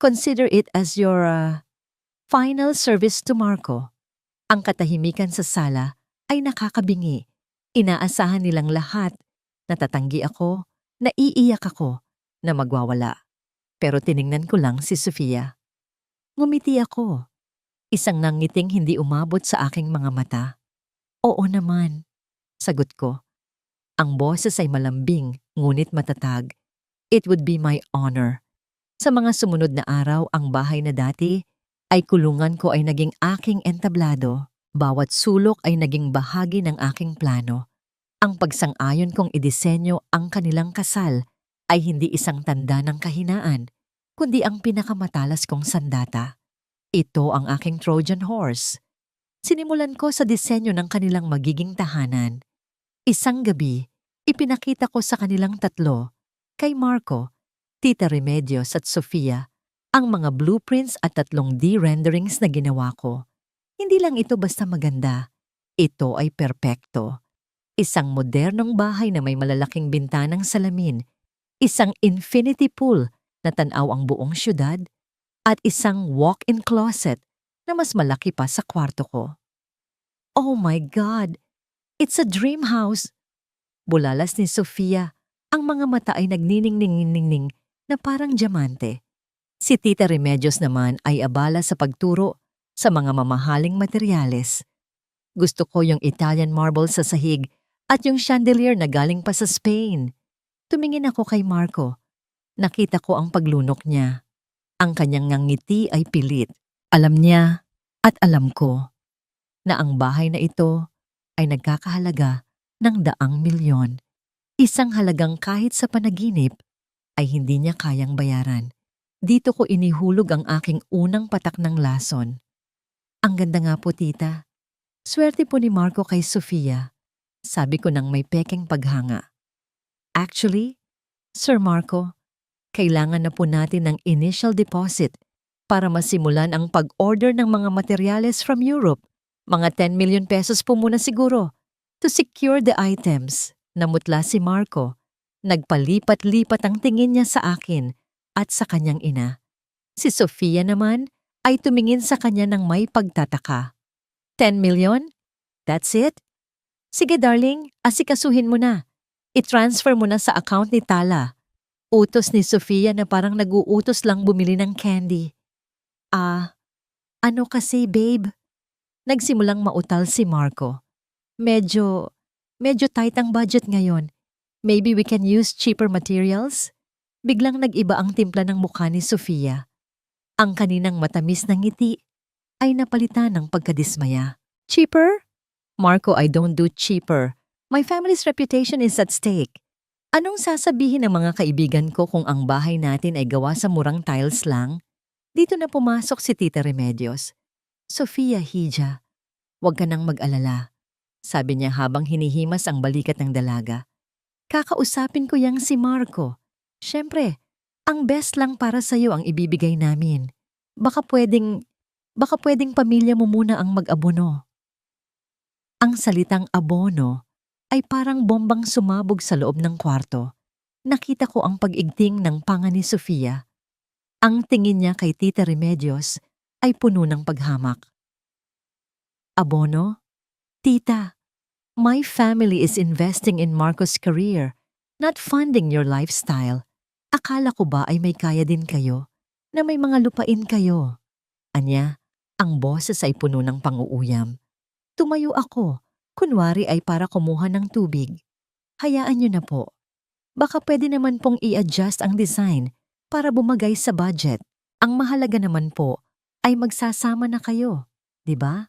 Consider it as your final service to Marco. Ang katahimikan sa sala ay nakakabingi. Inaasahan nilang lahat. Natatanggi ako, naiiyak ako, na magwawala. Pero tiningnan ko lang si Sofia. Ngumiti ako. Isang nangiting hindi umabot sa aking mga mata. Oo naman, sagot ko. Ang boses ay malambing, ngunit matatag. It would be my honor. Sa mga sumunod na araw, ang bahay na dati ay kulungan ko ay naging aking entablado. Bawat sulok ay naging bahagi ng aking plano. Ang pagsang-ayon kong idisenyo ang kanilang kasal ay hindi isang tanda ng kahinaan, kundi ang pinakamatalas kong sandata. Ito ang aking Trojan horse. Sinimulan ko sa disenyo ng kanilang magiging tahanan. Isang gabi, ipinakita ko sa kanilang tatlo, kay Marco, Tita Remedios at Sofia, ang mga blueprints at 3D renderings na ginawa ko. Hindi lang ito basta maganda. Ito ay perpekto. Isang modernong bahay na may malalaking bintanang salamin, isang infinity pool na tanaw ang buong syudad, at isang walk-in closet na mas malaki pa sa kwarto ko. Oh my God! It's a dream house! Bulalas ni Sofia, ang mga mata ay nagniningning-ningning na parang diamante. Si Tita Remedios naman ay abala sa pagturo sa mga mamahaling materyales. Gusto ko yung Italian marble sa sahig at yung chandelier na galing pa sa Spain. Tumingin ako kay Marco. Nakita ko ang paglunok niya. Ang kanyang ngiti ay pilit. Alam niya at alam ko na ang bahay na ito ay nagkakahalaga ng 100,000,000. Isang halagang kahit sa panaginip ay hindi niya kayang bayaran. Dito ko inihulog ang aking unang patak ng lason. Ang ganda nga po, tita. Swerte po ni Marco kay Sofia. Sabi ko nang may pekeng paghanga. Actually, Sir Marco, kailangan na po natin ng initial deposit para masimulan ang pag-order ng mga materyales from Europe. Mga 10 million pesos po muna siguro to secure the items. Namutla si Marco. Nagpalipat-lipat ang tingin niya sa akin at sa kanyang ina. Si Sofia naman ay tumingin sa kanya ng may pagtataka. 10 million? That's it? Sige darling, asikasuhin mo na. I-transfer mo na sa account ni Tala. Utos ni Sofia na parang nag-uutos lang bumili ng candy. Ano kasi babe? Nagsimulang mautal si Marco. Medyo tight ang budget ngayon. Maybe we can use cheaper materials? Biglang nag-iba ang timpla ng mukha ni Sofia. Ang kaninang matamis na ngiti ay napalitan ng pagkadismaya. Cheaper? Marco, I don't do cheaper. My family's reputation is at stake. Anong sasabihin ng mga kaibigan ko kung ang bahay natin ay gawa sa murang tiles lang? Dito na pumasok si Tita Remedios. Sofia, hija, huwag ka nang mag-alala. Sabi niya habang hinihimas ang balikat ng dalaga. Kakausapin ko yang si Marco. Siyempre, ang best lang para sa'yo ang ibibigay namin. Baka pwedeng pamilya mo muna ang mag-abono. Ang salitang abono ay parang bombang sumabog sa loob ng kwarto. Nakita ko ang pag-igting ng panga ni Sofia. Ang tingin niya kay Tita Remedios ay puno ng paghamak. Abono? Tita, my family is investing in Marco's career, not funding your lifestyle. Akala ko ba ay may kaya din kayo, na may mga lupain kayo? Anya, ang boses ay puno ng pang-uuyam. Tumayo ako, kunwari ay para kumuha ng tubig. Hayaan niyo na po. Baka pwede naman pong i-adjust ang design para bumagay sa budget. Ang mahalaga naman po ay magsasama na kayo, di ba?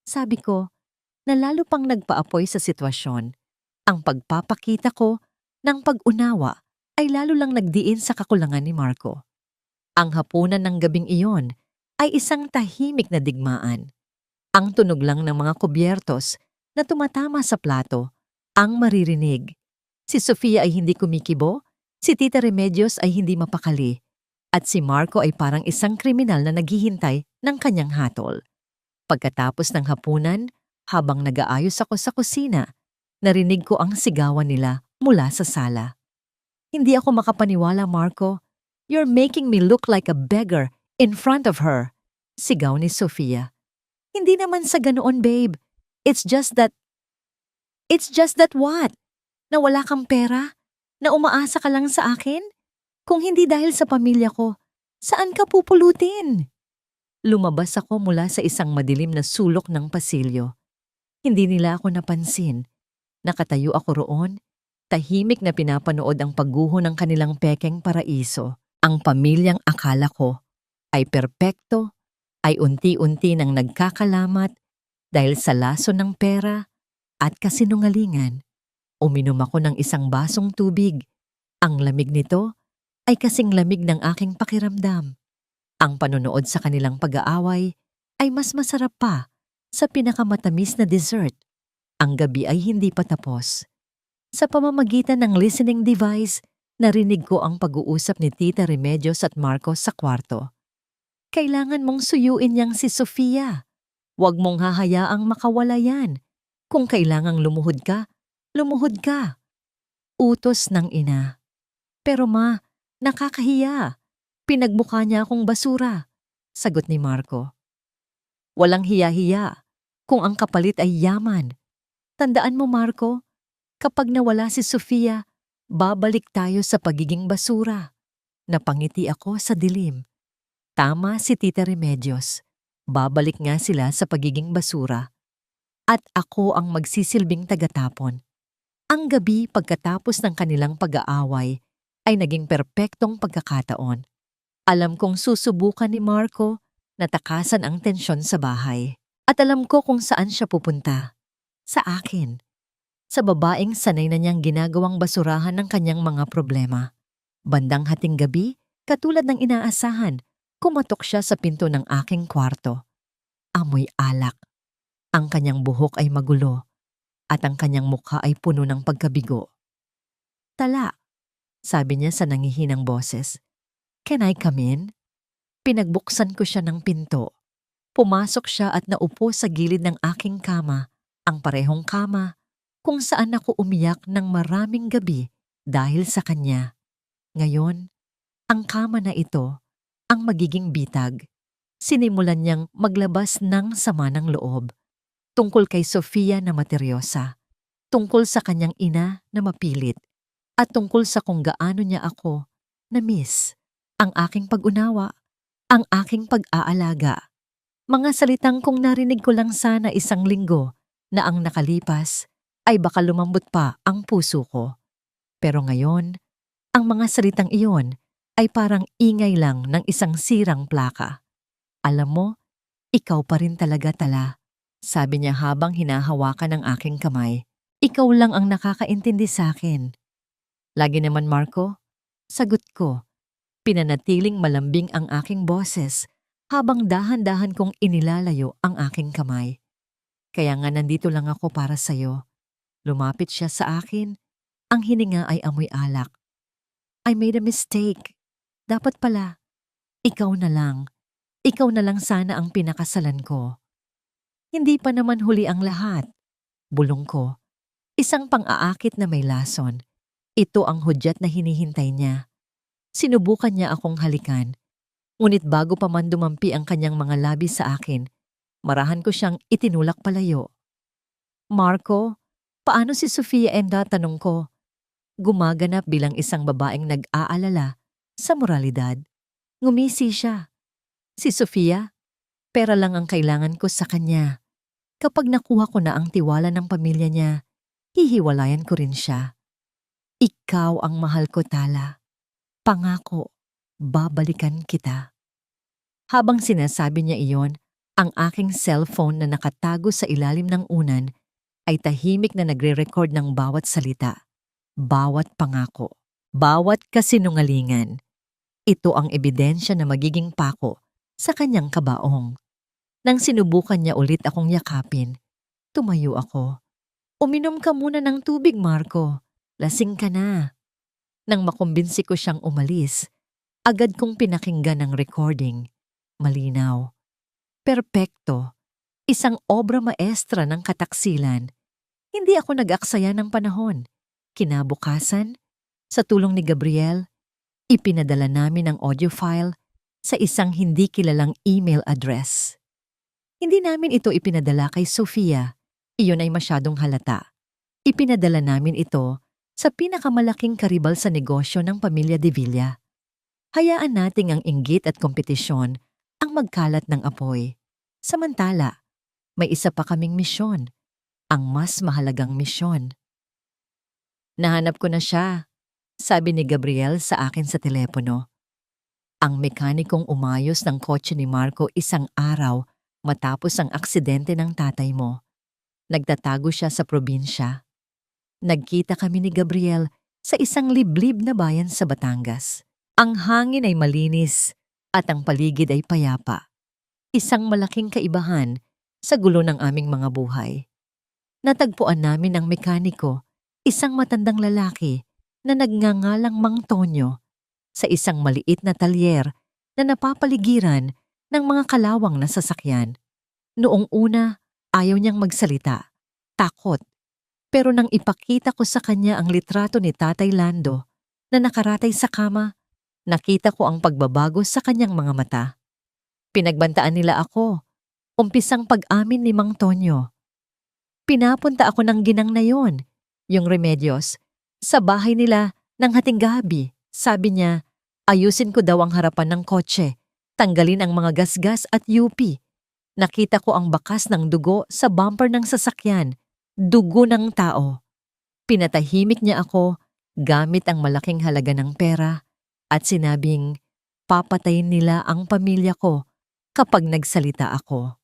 Sabi ko, na lalo pang nagpaapoy sa sitwasyon. Ang pagpapakita ko ng pag-unawa ay lalo lang nagdiin sa kakulangan ni Marco. Ang hapunan ng gabing iyon ay isang tahimik na digmaan. Ang tunog lang ng mga kubyertos na tumatama sa plato ang maririnig. Si Sofia ay hindi kumikibo, si Tita Remedios ay hindi mapakali, at si Marco ay parang isang kriminal na naghihintay ng kanyang hatol. Pagkatapos ng hapunan, habang nag-aayos ako sa kusina, narinig ko ang sigawan nila mula sa sala. Hindi ako makapaniwala, Marco. You're making me look like a beggar in front of her. Sigaw ni Sofia. Hindi naman sa ganoon, babe. It's just that what? Na wala kang pera? Na umaasa ka lang sa akin? Kung hindi dahil sa pamilya ko, saan ka pupulutin? Lumabas ako mula sa isang madilim na sulok ng pasilyo. Hindi nila ako napansin. Nakatayo ako roon, tahimik na pinapanood ang pagguho ng kanilang pekeng paraiso. Ang pamilyang akala ko ay perpekto, ay unti-unti nang nagkakalamat dahil sa laso ng pera at kasinungalingan. Uminom ako ng isang basong tubig. Ang lamig nito ay kasing lamig ng aking pakiramdam. Ang panonood sa kanilang pag-aaway ay mas masarap pa sa pinakamatamis na dessert. Ang gabi ay hindi pa tapos. Sa pamamagitan ng listening device, narinig ko ang pag-uusap ni Tita Remedios at Marcos sa kwarto. Kailangan mong suyuin niyang si Sofia. Huwag mong hahayaang makawala yan. Kung kailangang lumuhod ka, lumuhod ka. Utos ng ina. Pero ma, nakakahiya. Pinagmukha niya akong basura. Sagot ni Marco. Walang hiya-hiya kung ang kapalit ay yaman. Tandaan mo Marco, kapag nawala si Sofia, babalik tayo sa pagiging basura. Napangiti ako sa dilim. Tama si Tita Remedios. Babalik nga sila sa pagiging basura. At ako ang magsisilbing tagatapon. Ang gabi pagkatapos ng kanilang pag-aaway ay naging perpektong pagkakataon. Alam kong susubukan ni Marco na takasan ang tensyon sa bahay. At alam ko kung saan siya pupunta. Sa akin. Sa babaeng sanay na niyang ginagawang basurahan ng kanyang mga problema. Bandang hating gabi, katulad ng inaasahan, kumatok siya sa pinto ng aking kwarto. Amoy alak. Ang kanyang buhok ay magulo at ang kanyang mukha ay puno ng pagkabigo. Tala, sabi niya sa nangihinang boses. Can I come in? Pinagbuksan ko siya ng pinto. Pumasok siya at naupo sa gilid ng aking kama, ang parehong kama kung saan ako umiyak ng maraming gabi dahil sa kanya. Ngayon, ang kama na ito ang magiging bitag. Sinimulan niyang maglabas ng sama ng loob. Tungkol kay Sofia na materyosa. Tungkol sa kanyang ina na mapilit. At tungkol sa kung gaano niya ako na-miss. Ang aking pag-unawa. Ang aking pag-aalaga. Mga salitang kung narinig ko lang sana isang linggo na ang nakalipas ay baka lumambot pa ang puso ko. Pero ngayon, ang mga salitang iyon ay parang ingay lang ng isang sirang plaka. Alam mo, ikaw pa rin talaga Tala. Sabi niya habang hinahawakan ang aking kamay. Ikaw lang ang nakakaintindi sa akin. Lagi naman Marco, sagot ko. Pinanatiling malambing ang aking boses habang dahan-dahan kong inilalayo ang aking kamay. Kaya nga nandito lang ako para sa'yo. Lumapit siya sa akin. Ang hininga ay amoy alak. I made a mistake. Dapat pala, ikaw na lang. Ikaw na lang sana ang pinakasalan ko. Hindi pa naman huli ang lahat. Bulong ko. Isang pang-aakit na may lason. Ito ang hudyat na hinihintay niya. Sinubukan niya akong halikan. Ngunit bago pa man dumampi ang kanyang mga labi sa akin, marahan ko siyang itinulak palayo. Marco, paano si Sofia Enda? Tanong ko. Gumaganap bilang isang babaeng nag-aalala sa moralidad. Ngumisi siya. Si Sofia, pera lang ang kailangan ko sa kanya. Kapag nakuha ko na ang tiwala ng pamilya niya, hihiwalayan ko rin siya. Ikaw ang mahal ko, Tala. Pangako, babalikan kita. Habang sinasabi niya iyon, ang aking cellphone na nakatago sa ilalim ng unan ay tahimik na nagre-record ng bawat salita, bawat pangako, bawat kasinungalingan. Ito ang ebidensya na magiging pako sa kanyang kabaong. Nang sinubukan niya ulit akong yakapin, tumayo ako. Uminom ka muna ng tubig, Marco. Lasing ka na. Nang makumbinsi ko siyang umalis, agad kong pinakinggan ang recording. Malinaw. Perpekto. Isang obra maestra ng kataksilan. Hindi ako nag-aksaya ng panahon. Kinabukasan, sa tulong ni Gabriel, ipinadala namin ang audio file sa isang hindi kilalang email address. Hindi namin ito ipinadala kay Sofia. Iyon ay masyadong halata. Ipinadala namin ito sa pinakamalaking karibal sa negosyo ng pamilya De Villa. Hayaan nating ang inggit at kompetisyon ang magkalat ng apoy. Samantala, may isa pa kaming misyon, ang mas mahalagang misyon. Nahanap ko na siya, sabi ni Gabriel sa akin sa telepono. Ang mekanikong umayos ng kotse ni Marco isang araw matapos ang aksidente ng tatay mo. Nagtatago siya sa probinsya. Nagkita kami ni Gabriel sa isang liblib na bayan sa Batangas. Ang hangin ay malinis at ang paligid ay payapa. Isang malaking kaibahan sa gulo ng aming mga buhay. Natagpuan namin ang mekaniko, isang matandang lalaki na nagngangalang Mang Tonyo, sa isang maliit na talyer na napapaligiran ng mga kalawang na sasakyan. Noong una, ayaw niyang magsalita. Takot. Pero nang ipakita ko sa kanya ang litrato ni Tatay Lando na nakaratay sa kama, nakita ko ang pagbabago sa kanyang mga mata. Pinagbantaan nila ako. Umpisang pag-amin ni Mang Tonyo. Pinapunta ako ng ginang na yon, yung Remedios, sa bahay nila ng hating gabi. Sabi niya, ayusin ko daw ang harapan ng kotse, tanggalin ang mga gasgas at UP. Nakita ko ang bakas ng dugo sa bumper ng sasakyan, dugo ng tao. Pinatahimik niya ako gamit ang malaking halaga ng pera at sinabing papatayin nila ang pamilya ko kapag nagsalita ako.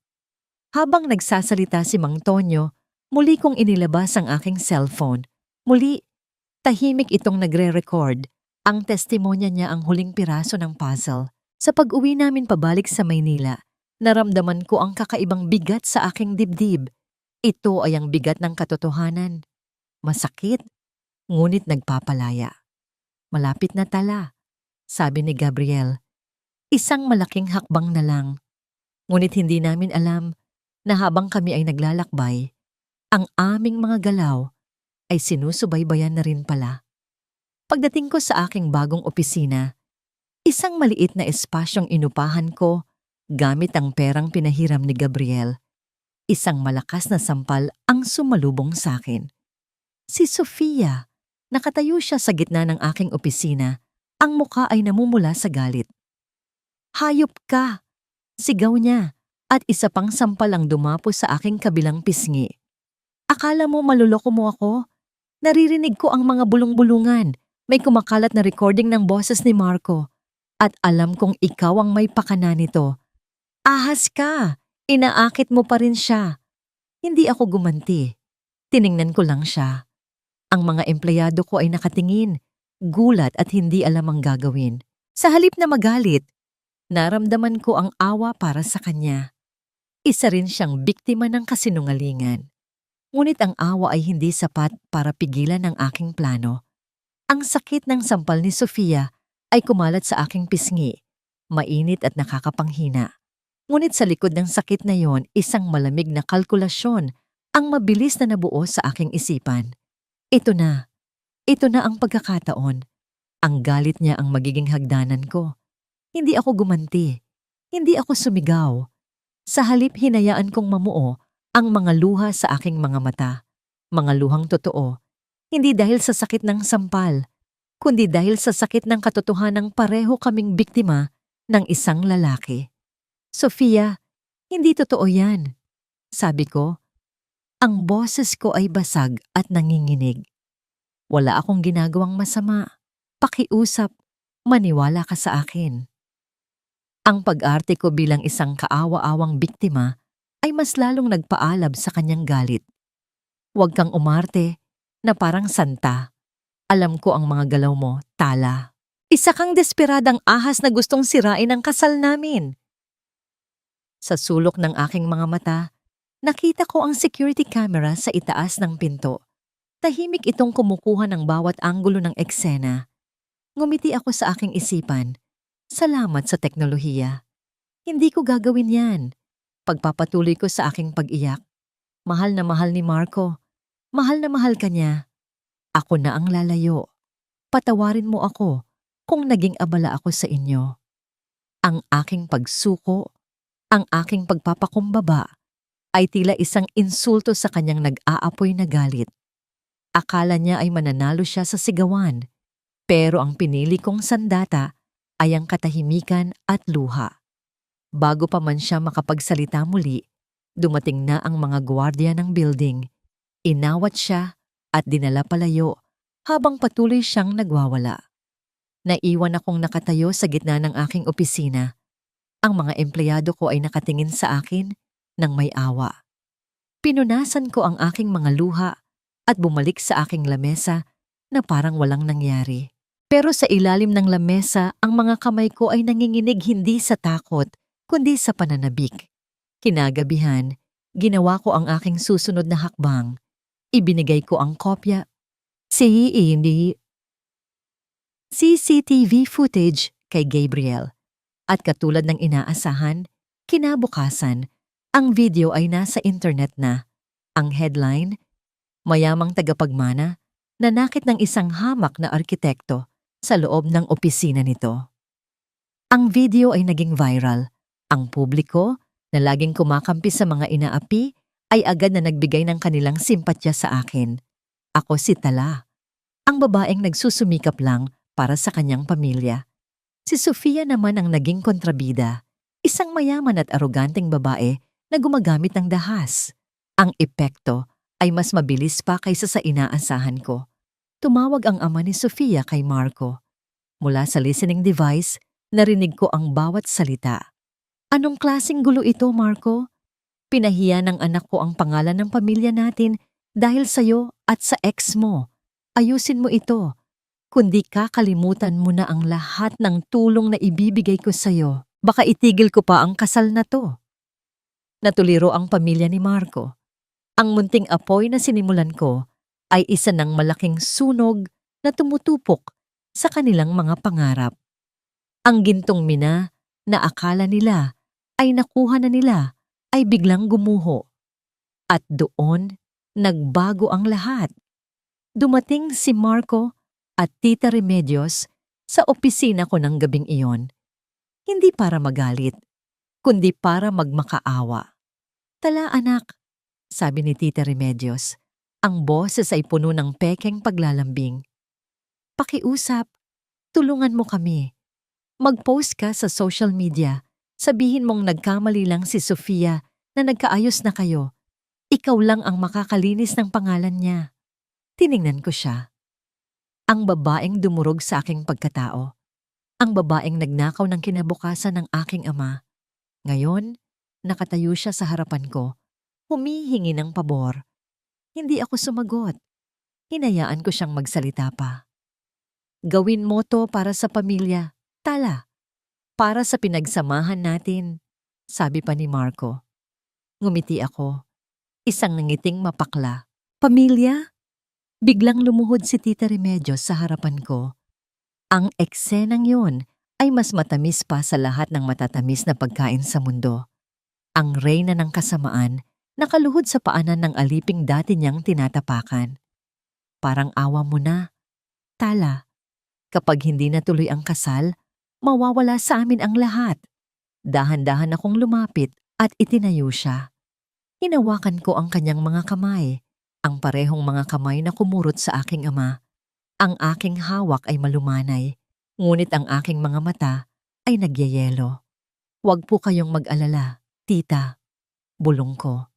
Habang nagsasalita si Mang Tonyo, muli kong inilabas ang aking cellphone. Muli, tahimik itong nagre-record. Ang testimonya niya ang huling piraso ng puzzle. Sa pag-uwi namin pabalik sa Maynila, naramdaman ko ang kakaibang bigat sa aking dibdib. Ito ay ang bigat ng katotohanan. Masakit, ngunit nagpapalaya. Malapit na tala, sabi ni Gabriel. Isang malaking hakbang na lang. Ngunit hindi namin alam na habang kami ay naglalakbay, ang aming mga galaw ay sinusubaybayan na rin pala. Pagdating ko sa aking bagong opisina, isang maliit na espasyong inupahan ko gamit ang perang pinahiram ni Gabriel. Isang malakas na sampal ang sumalubong sa akin. Si Sofia. Nakatayo siya sa gitna ng aking opisina. Ang mukha ay namumula sa galit. Hayop ka! Sigaw niya at isa pang sampal ang dumapo sa aking kabilang pisngi. Akala mo maluloko mo ako? Naririnig ko ang mga bulong-bulungan. May kumakalat na recording ng boses ni Marco. At alam kong ikaw ang may pakana nito. Ahas ka! Inaakit mo pa rin siya. Hindi ako gumanti. Tiningnan ko lang siya. Ang mga empleyado ko ay nakatingin, gulat at hindi alam ang gagawin. Sa halip na magalit, naramdaman ko ang awa para sa kanya. Isa rin siyang biktima ng kasinungalingan. Ngunit ang awa ay hindi sapat para pigilan ang aking plano. Ang sakit ng sampal ni Sofia ay kumalat sa aking pisngi, mainit at nakakapanghina. Ngunit sa likod ng sakit na yon, isang malamig na kalkulasyon ang mabilis na nabuo sa aking isipan. Ito na ang pagkakataon. Ang galit niya ang magiging hagdanan ko. Hindi ako gumanti, hindi ako sumigaw. Sa halip hinayaan kong mamuo ang mga luha sa aking mga mata. Mga luhang totoo. Hindi dahil sa sakit ng sampal, kundi dahil sa sakit ng katotohanang pareho kaming biktima ng isang lalaki. Sofia, hindi totoo yan. Sabi ko, ang boses ko ay basag at nanginginig. Wala akong ginagawang masama. Pakiusap, maniwala ka sa akin. Ang pag-arte ko bilang isang kaawa-awang biktima ay mas lalong nagpaalab sa kanyang galit. Huwag kang umarte na parang santa. Alam ko ang mga galaw mo, tala. Isa kang desperadang ahas na gustong sirain ang kasal namin. Sa sulok ng aking mga mata, nakita ko ang security camera sa itaas ng pinto. Tahimik itong kumukuha ng bawat anggulo ng eksena. Ngumiti ako sa aking isipan. Salamat sa teknolohiya. Hindi ko gagawin yan. Pagpapatuloy ko sa aking pag-iyak. Mahal na mahal ni Marco. Mahal na mahal ka niya. Ako na ang lalayo. Patawarin mo ako kung naging abala ako sa inyo. Ang aking pagsuko, ang aking pagpapakumbaba ay tila isang insulto sa kanyang nag-aapoy na galit. Akala niya ay mananalo siya sa sigawan, pero ang pinili kong sandata ay ang katahimikan at luha. Bago pa man siya makapagsalita muli, dumating na ang mga gwardiya ng building. Inawat siya at dinala palayo habang patuloy siyang nagwawala. Naiwan akong nakatayo sa gitna ng aking opisina. Ang mga empleyado ko ay nakatingin sa akin ng may awa. Pinunasan ko ang aking mga luha at bumalik sa aking lamesa na parang walang nangyari. Pero sa ilalim ng lamesa, ang mga kamay ko ay nanginginig hindi sa takot, kundi sa pananabik. Kinagabihan, ginawa ko ang aking susunod na hakbang. Ibinigay ko ang kopya hindi CCTV footage kay Gabriel. At katulad ng inaasahan, kinabukasan, ang video ay nasa internet na. Ang headline, mayamang tagapagmana, nanakit ng isang hamak na arkitekto sa loob ng opisina nito. Ang video ay naging viral. Ang publiko, na laging kumakampi sa mga inaapi, ay agad na nagbigay ng kanilang simpatya sa akin. Ako si Tala, ang babaeng nagsusumikap lang para sa kanyang pamilya. Si Sofia naman ang naging kontrabida, isang mayaman at aroganteng babae na gumagamit ng dahas. Ang epekto ay mas mabilis pa kaysa sa inaasahan ko. Tumawag ang ama ni Sofia kay Marco. Mula sa listening device, narinig ko ang bawat salita. Anong klaseng gulo ito, Marco? Pinahiya ng anak ko ang pangalan ng pamilya natin dahil sa'yo at sa ex mo. Ayusin mo ito. Kundi kakalimutan mo na ang lahat ng tulong na ibibigay ko sa'yo. Baka itigil ko pa ang kasal na to. Natuliro ang pamilya ni Marco. Ang munting apoy na sinimulan ko ay isa ng malaking sunog na tumutupok sa kanilang mga pangarap. Ang gintong mina na akala nila ay nakuha na nila ay biglang gumuho. At doon, nagbago ang lahat. Dumating si Marco at Tita Remedios sa opisina ko ng gabing iyon. Hindi para magalit, kundi para magmakaawa. Tala anak, sabi ni Tita Remedios, ang boses ay puno ng pekeng paglalambing. Pakiusap, tulungan mo kami. Mag-post ka sa social media, sabihin mong nagkamali lang si Sofia na nagkaayos na kayo. Ikaw lang ang makakalinis ng pangalan niya. Tiningnan ko siya. Ang babaeng dumurog sa aking pagkatao. Ang babaeng nagnakaw ng kinabukasan ng aking ama. Ngayon, nakatayo siya sa harapan ko, humihingi ng pabor. Hindi ako sumagot. Hinayaan ko siyang magsalita pa. Gawin mo to para sa pamilya, Tala. Para sa pinagsamahan natin, sabi pa ni Marco. Ngumiti ako. Isang nangiting mapakla. Pamilya? Biglang lumuhod si Tita Remedios sa harapan ko. Ang eksenang yun ay mas matamis pa sa lahat ng matatamis na pagkain sa mundo. Ang reyna ng kasamaan nakaluhod sa paanan ng aliping dati niyang tinatapakan. Parang awa mo na. Tala, kapag hindi natuloy ang kasal, mawawala sa amin ang lahat. Dahan-dahan akong lumapit at itinayo siya. Hinawakan ko ang kanyang mga kamay. Ang parehong mga kamay na kumurot sa aking ama. Ang aking hawak ay malumanay, ngunit ang aking mga mata ay nagyayelo. Huwag po kayong mag-alala, tita. Bulong ko.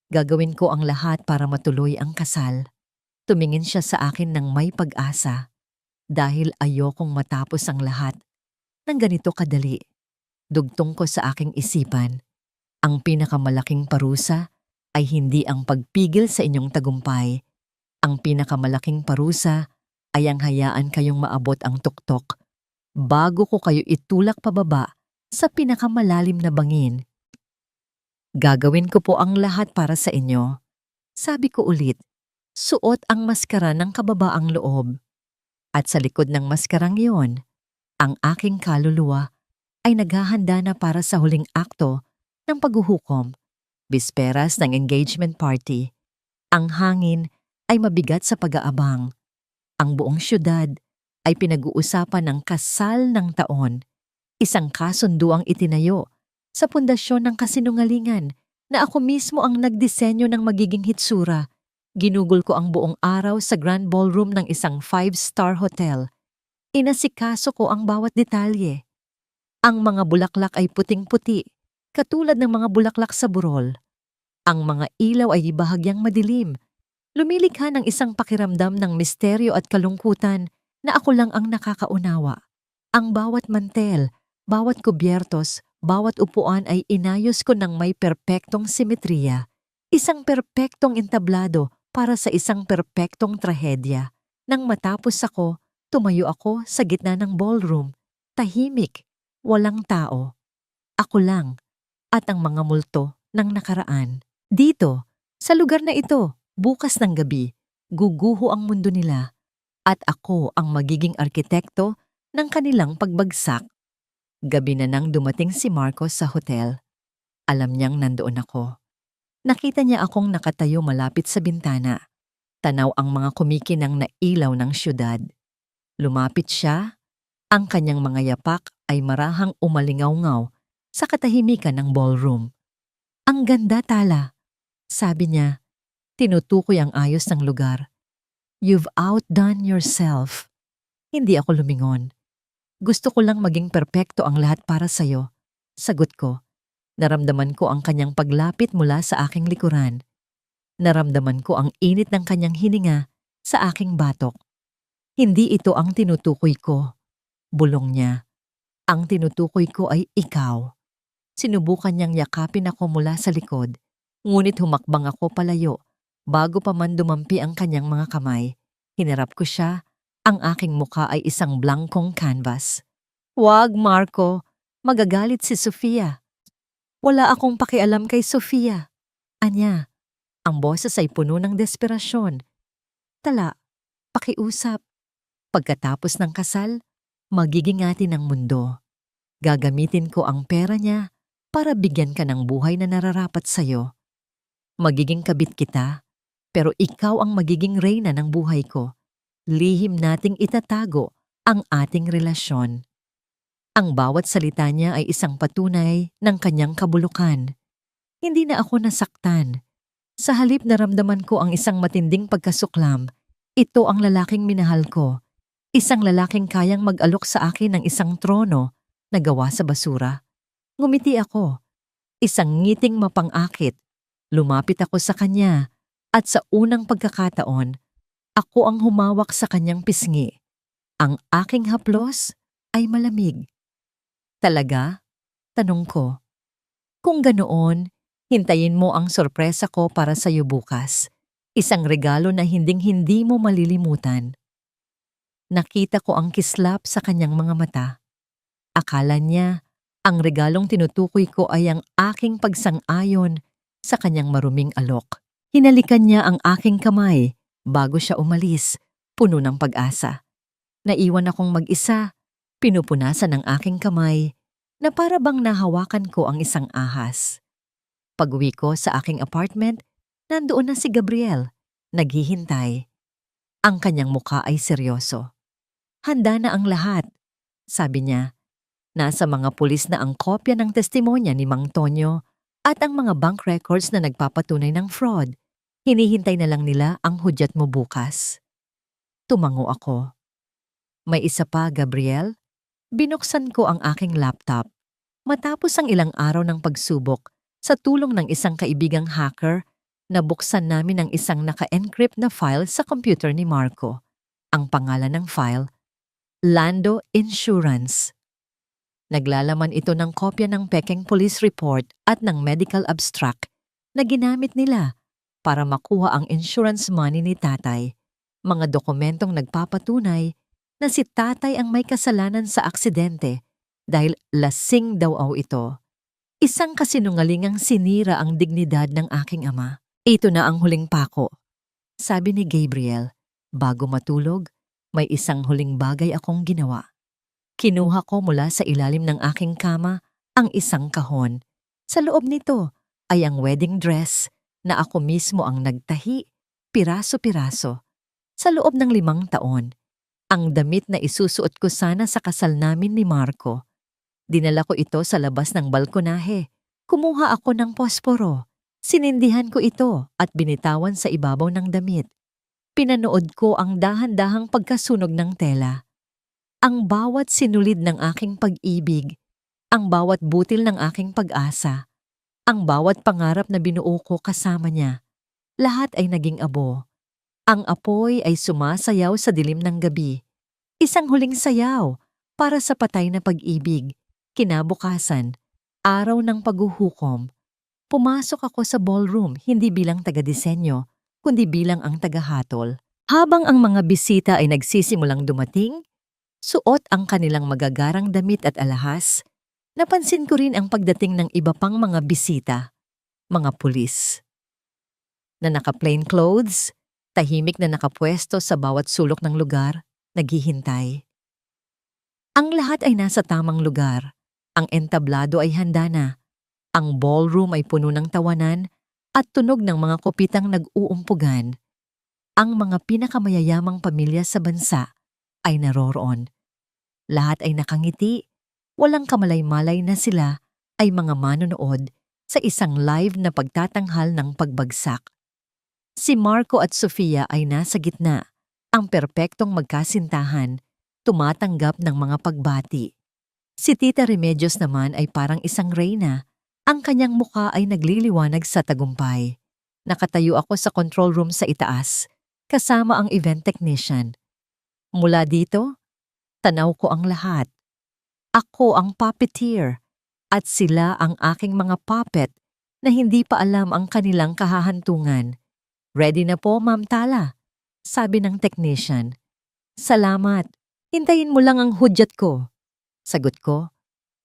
Gagawin ko ang lahat para matuloy ang kasal. Tumingin siya sa akin ng may pag-asa. Dahil ayokong matapos ang lahat ng ganito kadali. Dugtong ko sa aking isipan. Ang pinakamalaking parusa ay hindi ang pagpigil sa inyong tagumpay. Ang pinakamalaking parusa ay ang hayaan kayong maabot ang tuktok bago ko kayo itulak pababa sa pinakamalalim na bangin. Gagawin ko po ang lahat para sa inyo. Sabi ko ulit, suot ang maskara ng kababaang loob. At sa likod ng maskarang iyon, ang aking kaluluwa ay naghahanda na para sa huling akto ng paghuhukom. Bisperas ng engagement party. Ang hangin ay mabigat sa pag-aabang. Ang buong syudad ay pinag-uusapan ng kasal ng taon. Isang kasunduang itinayo sa pundasyon ng kasinungalingan na ako mismo ang nagdisenyo ng magiging hitsura. Ginugol ko ang buong araw sa grand ballroom ng isang 5-star hotel. Inasikaso ko ang bawat detalye. Ang mga bulaklak ay puting-puti, katulad ng mga bulaklak sa burol. Ang mga ilaw ay bahagyang madilim. Lumilikha ng isang pakiramdam ng misteryo at kalungkutan na ako lang ang nakakaunawa. Ang bawat mantel, bawat kubyertos, bawat upuan ay inayos ko ng may perpektong simetriya. Isang perpektong entablado para sa isang perpektong trahedya. Nang matapos ako, tumayo ako sa gitna ng ballroom. Tahimik, walang tao. Ako lang at ang mga multo ng nakaraan. Dito, sa lugar na ito, bukas ng gabi, guguho ang mundo nila at ako ang magiging arkitekto ng kanilang pagbagsak. Gabi na nang dumating si Marcos sa hotel. Alam niyang nandoon ako. Nakita niya akong nakatayo malapit sa bintana. Tanaw ang mga kumikinang na ilaw ng syudad. Lumapit siya. Ang kanyang mga yapak ay marahang umalingaw-ngaw sa katahimikan ng ballroom. Ang ganda, Tala. Sabi niya, tinutukoy ang ayos ng lugar. You've outdone yourself. Hindi ako lumingon. Gusto ko lang maging perpekto ang lahat para sa'yo. Sagot ko. Naramdaman ko ang kanyang paglapit mula sa aking likuran. Naramdaman ko ang init ng kanyang hininga sa aking batok. Hindi ito ang tinutukoy ko. Bulong niya. Ang tinutukoy ko ay ikaw. Sinubukan niyang yakapin ako mula sa likod, ngunit humakbang ako palayo. Bago pa man dumampi ang kanyang mga kamay, hinarap ko siya. Ang aking muka ay isang blankong canvas. Wag, Marco. Magagalit si Sofia. Wala akong pakialam kay Sofia. Anya. Ang boses ay puno ng desperasyon. Tala, pakiusap. Pagkatapos ng kasal, magiging atin ang mundo. Gagamitin ko ang pera niya para bigyan ka ng buhay na nararapat sa'yo. Magiging kabit kita, pero ikaw ang magiging reyna ng buhay ko. Lihim nating itatago ang ating relasyon. Ang bawat salita niya ay isang patunay ng kanyang kabulukan. Hindi na ako nasaktan. Sa halip naramdaman ko ang isang matinding pagkasuklam. Ito ang lalaking minahal ko. Isang lalaking kayang mag-alok sa akin ng isang trono na gawa sa basura. Ngumiti ako. Isang ngiting mapang-akit. Lumapit ako sa kanya at sa unang pagkakataon, ako ang humawak sa kanyang pisngi. Ang aking haplos ay malamig. Talaga? Tanong ko. Kung ganoon, hintayin mo ang sorpresa ko para sa iyo bukas. Isang regalo na hinding-hindi mo malilimutan. Nakita ko ang kislap sa kanyang mga mata. Akala niya, ang regalong tinutukoy ko ay ang aking pagsang-ayon sa kanyang maruming alok. Hinalikan niya ang aking kamay bago siya umalis, puno ng pag-asa. Naiwan akong mag-isa, pinupunasan ng aking kamay na para bang nahawakan ko ang isang ahas. Pag-uwi ko sa aking apartment, nandoon na si Gabriel, naghihintay. Ang kanyang mukha ay seryoso. Handa na ang lahat, sabi niya. Nasa mga pulis na ang kopya ng testimonya ni Mang Tonyo at ang mga bank records na nagpapatunay ng fraud. Hinihintay na lang nila ang hudyat mo bukas. Tumango ako. May isa pa, Gabriel. Binuksan ko ang aking laptop. Matapos ang ilang araw ng pagsubok, sa tulong ng isang kaibigang hacker, nabuksan namin ang isang naka-encrypt na file sa computer ni Marco. Ang pangalan ng file, Lando Insurance. Naglalaman ito ng kopya ng pekeng police report at ng medical abstract na ginamit nila para makuha ang insurance money ni tatay. Mga dokumentong nagpapatunay na si tatay ang may kasalanan sa aksidente dahil lasing daw ito. Isang kasinungalingang sinira ang dignidad ng aking ama. Ito na ang huling pako. Sabi ni Gabriel, bago matulog, may isang huling bagay akong ginawa. Kinuha ko mula sa ilalim ng aking kama ang isang kahon. Sa loob nito ay ang wedding dress na ako mismo ang nagtahi, piraso-piraso. Sa loob ng 5 taon, ang damit na isusuot ko sana sa kasal namin ni Marco. Dinala ko ito sa labas ng balkonahe. Kumuha ako ng posporo. Sinindihan ko ito at binitawan sa ibabaw ng damit. Pinanood ko ang dahan-dahang pagkasunog ng tela. Ang bawat sinulid ng aking pag-ibig, ang bawat butil ng aking pag-asa, ang bawat pangarap na binuo ko kasama niya, lahat ay naging abo. Ang apoy ay sumasayaw sa dilim ng gabi. Isang huling sayaw para sa patay na pag-ibig. Kinabukasan, araw ng paghuhukom, pumasok ako sa ballroom hindi bilang taga-disenyo, kundi bilang ang tagahatol. Habang ang mga bisita ay nagsisimulang dumating, suot ang kanilang magagarang damit at alahas, napansin ko rin ang pagdating ng iba pang mga bisita, mga pulis, na naka-plain clothes, tahimik na nakapwesto sa bawat sulok ng lugar, naghihintay. Ang lahat ay nasa tamang lugar. Ang entablado ay handa na. Ang ballroom ay puno ng tawanan at tunog ng mga kopitang nag-uumpugan. Ang mga pinakamayayamang pamilya sa bansa ay naroroon. Lahat ay nakangiti, walang kamalay-malay na sila ay mga manonood sa isang live na pagtatanghal ng pagbagsak. Si Marco at Sofia ay nasa gitna, ang perpektong magkasintahan, tumatanggap ng mga pagbati. Si Tita Remedios naman ay parang isang reyna, ang kanyang mukha ay nagliliwanag sa tagumpay. Nakatayo ako sa control room sa itaas, kasama ang event technician. Mula dito, tanaw ko ang lahat. Ako ang puppeteer at sila ang aking mga puppet na hindi pa alam ang kanilang kahahantungan. Ready na po, Ma'am Tala, sabi ng technician. Salamat, hintayin mo lang ang hudyat ko. Sagot ko,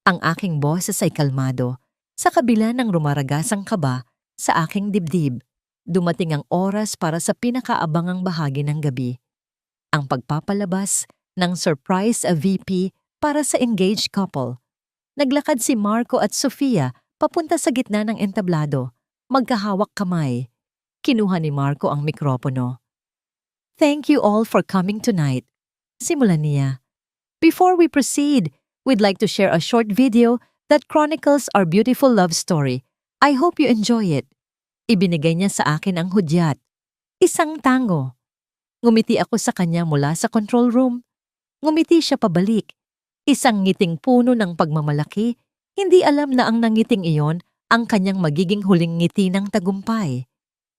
ang aking boses ay kalmado sa kabila ng rumaragasang kaba sa aking dibdib. Dumating ang oras para sa pinakaabangang bahagi ng gabi. Ang pagpapalabas ng surprise VP para sa engaged couple. Naglakad si Marco at Sofia papunta sa gitna ng entablado, magkahawak kamay. Kinuha ni Marco ang mikropono. Thank you all for coming tonight. Simulan niya. Before we proceed, we'd like to share a short video that chronicles our beautiful love story. I hope you enjoy it. Ibinigay niya sa akin ang hudyat. Isang tango. Ngumiti ako sa kanya mula sa control room. Ngumiti siya pabalik. Isang ngiting puno ng pagmamalaki, hindi alam na ang nangiting iyon ang kanyang magiging huling ngiti ng tagumpay.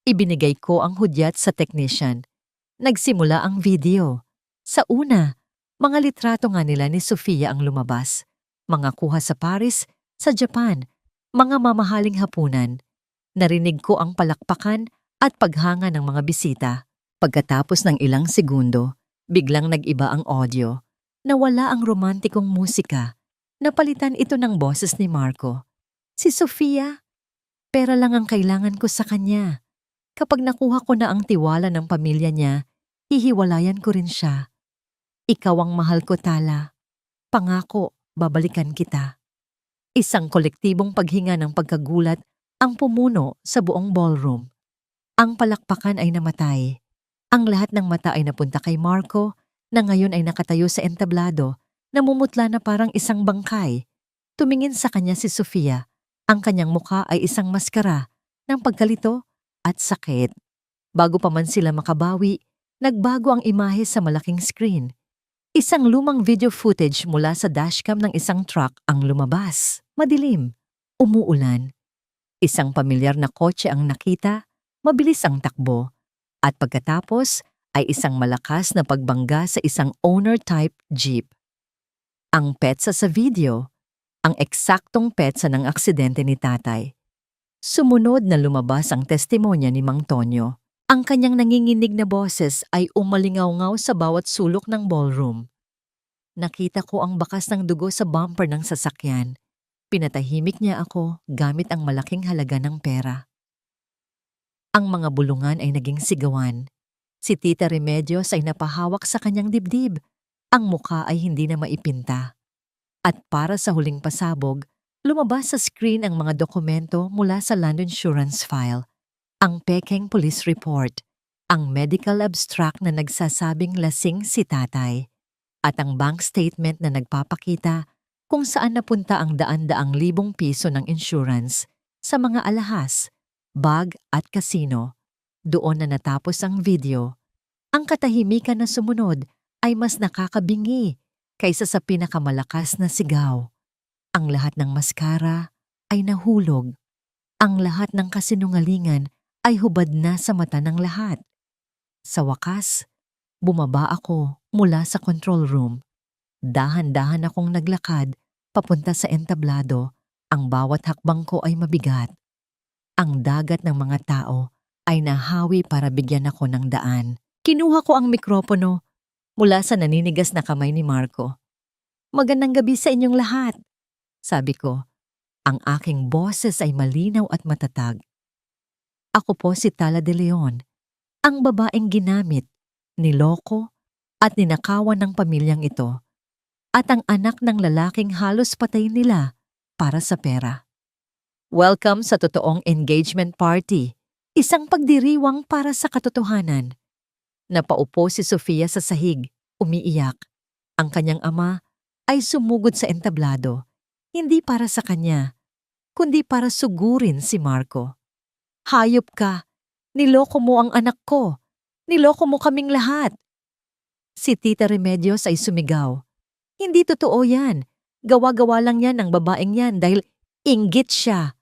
Ibinigay ko ang hudyat sa technician. Nagsimula ang video. Sa una, mga litrato nga nila ni Sofia ang lumabas. Mga kuha sa Paris, sa Japan, mga mamahaling hapunan. Narinig ko ang palakpakan at paghanga ng mga bisita. Pagkatapos ng ilang segundo, biglang nag-iba ang audio. Nawala ang romantikong musika. Napalitan ito ng boses ni Marco. Si Sofia, pera lang ang kailangan ko sa kanya. Kapag nakuha ko na ang tiwala ng pamilya niya, hihiwalayan ko rin siya. Ikaw ang mahal ko, Tala. Pangako, babalikan kita. Isang kolektibong paghinga ng pagkagulat ang pumuno sa buong ballroom. Ang palakpakan ay namatay. Ang lahat ng mata ay napunta kay Marco na ngayon ay nakatayo sa entablado, namumutla na parang isang bangkay. Tumingin sa kanya si Sofia. Ang kanyang mukha ay isang maskara ng pagkalito at sakit. Bago pa man sila makabawi, nagbago ang imahe sa malaking screen. Isang lumang video footage mula sa dashcam ng isang truck ang lumabas. Madilim. Umuulan. Isang pamilyar na kotse ang nakita, mabilis ang takbo. At pagkatapos ay isang malakas na pagbangga sa isang owner-type jeep. Ang petsa sa video, ang eksaktong petsa ng aksidente ni tatay. Sumunod na lumabas ang testimonya ni Mang Tonyo. Ang kanyang nanginginig na boses ay umalingaw-ngaw sa bawat sulok ng ballroom. Nakita ko ang bakas ng dugo sa bumper ng sasakyan. Pinatahimik niya ako gamit ang malaking halaga ng pera. Ang mga bulungan ay naging sigawan. Si Tita Remedios ay napahawak sa kanyang dibdib. Ang mukha ay hindi na maipinta. At para sa huling pasabog, lumabas sa screen ang mga dokumento mula sa land insurance file. Ang pekeng police report, ang medical abstract na nagsasabing lasing si tatay, at ang bank statement na nagpapakita kung saan napunta ang daan-daang libong piso ng insurance sa mga alahas, bag at kasino. Doon na natapos ang video. Ang katahimikan na sumunod ay mas nakakabingi kaysa sa pinakamalakas na sigaw. Ang lahat ng maskara ay nahulog. Ang lahat ng kasinungalingan ay hubad na sa mata ng lahat. Sa wakas, bumaba ako mula sa control room. Dahan-dahan akong naglakad papunta sa entablado. Ang bawat hakbang ko ay mabigat. Ang dagat ng mga tao ay nahawi para bigyan ako ng daan. Kinuha ko ang mikropono mula sa naninigas na kamay ni Marco. Magandang gabi sa inyong lahat, sabi ko. Ang aking boses ay malinaw at matatag. Ako po si Tala de Leon, ang babaeng ginamit, niloko at ninakawan ng pamilyang ito, at ang anak ng lalaking halos patay nila para sa pera. Welcome sa totoong engagement party, isang pagdiriwang para sa katotohanan. Napaupo si Sofia sa sahig, umiiyak. Ang kanyang ama ay sumugod sa entablado, hindi para sa kanya, kundi para sugurin si Marco. Hayop ka! Niloko mo ang anak ko! Niloko mo kaming lahat! Si Tita Remedios ay sumigaw. Hindi totoo yan. Gawa-gawa lang yan ng babaeng yan dahil inggit siya.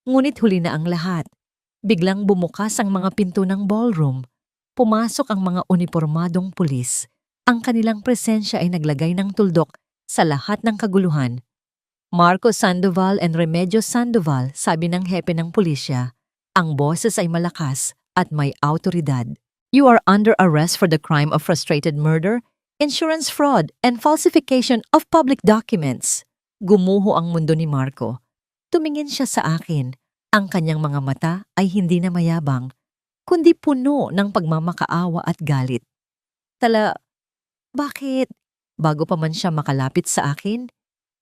Ngunit huli na ang lahat. Biglang bumukas ang mga pinto ng ballroom. Pumasok ang mga unipormadong pulis. Ang kanilang presensya ay naglagay ng tuldok sa lahat ng kaguluhan. Marco Sandoval and Remedios Sandoval, sabi ng hepe ng pulisya. Ang boses ay malakas at may autoridad. You are under arrest for the crime of frustrated murder, insurance fraud, and falsification of public documents. Gumuho ang mundo ni Marco. Tumingin siya sa akin. Ang kanyang mga mata ay hindi na mayabang, kundi puno ng pagmamakaawa at galit. Bakit? Bago pa man siya makalapit sa akin,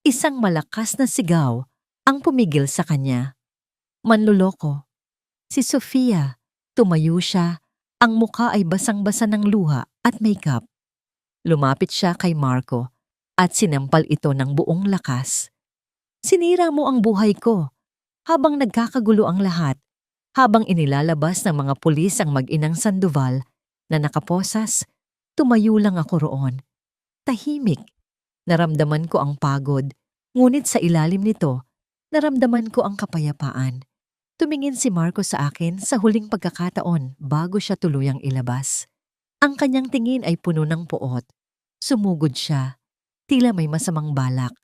isang malakas na sigaw ang pumigil sa kanya. Manluloko. Si Sofia, tumayo siya, ang muka ay basang-basa ng luha at makeup. Lumapit siya kay Marco at sinampal ito ng buong lakas. Sinira mo ang buhay ko. Habang nagkakagulo ang lahat, habang inilalabas ng mga pulis ang mag-inang Sandoval na nakaposas, tumayo lang ako roon. Tahimik. Naramdaman ko ang pagod, ngunit sa ilalim nito, naramdaman ko ang kapayapaan. Tumingin si Marco sa akin sa huling pagkakataon bago siya tuluyang ilabas. Ang kanyang tingin ay puno ng poot. Sumugod siya. Tila may masamang balak.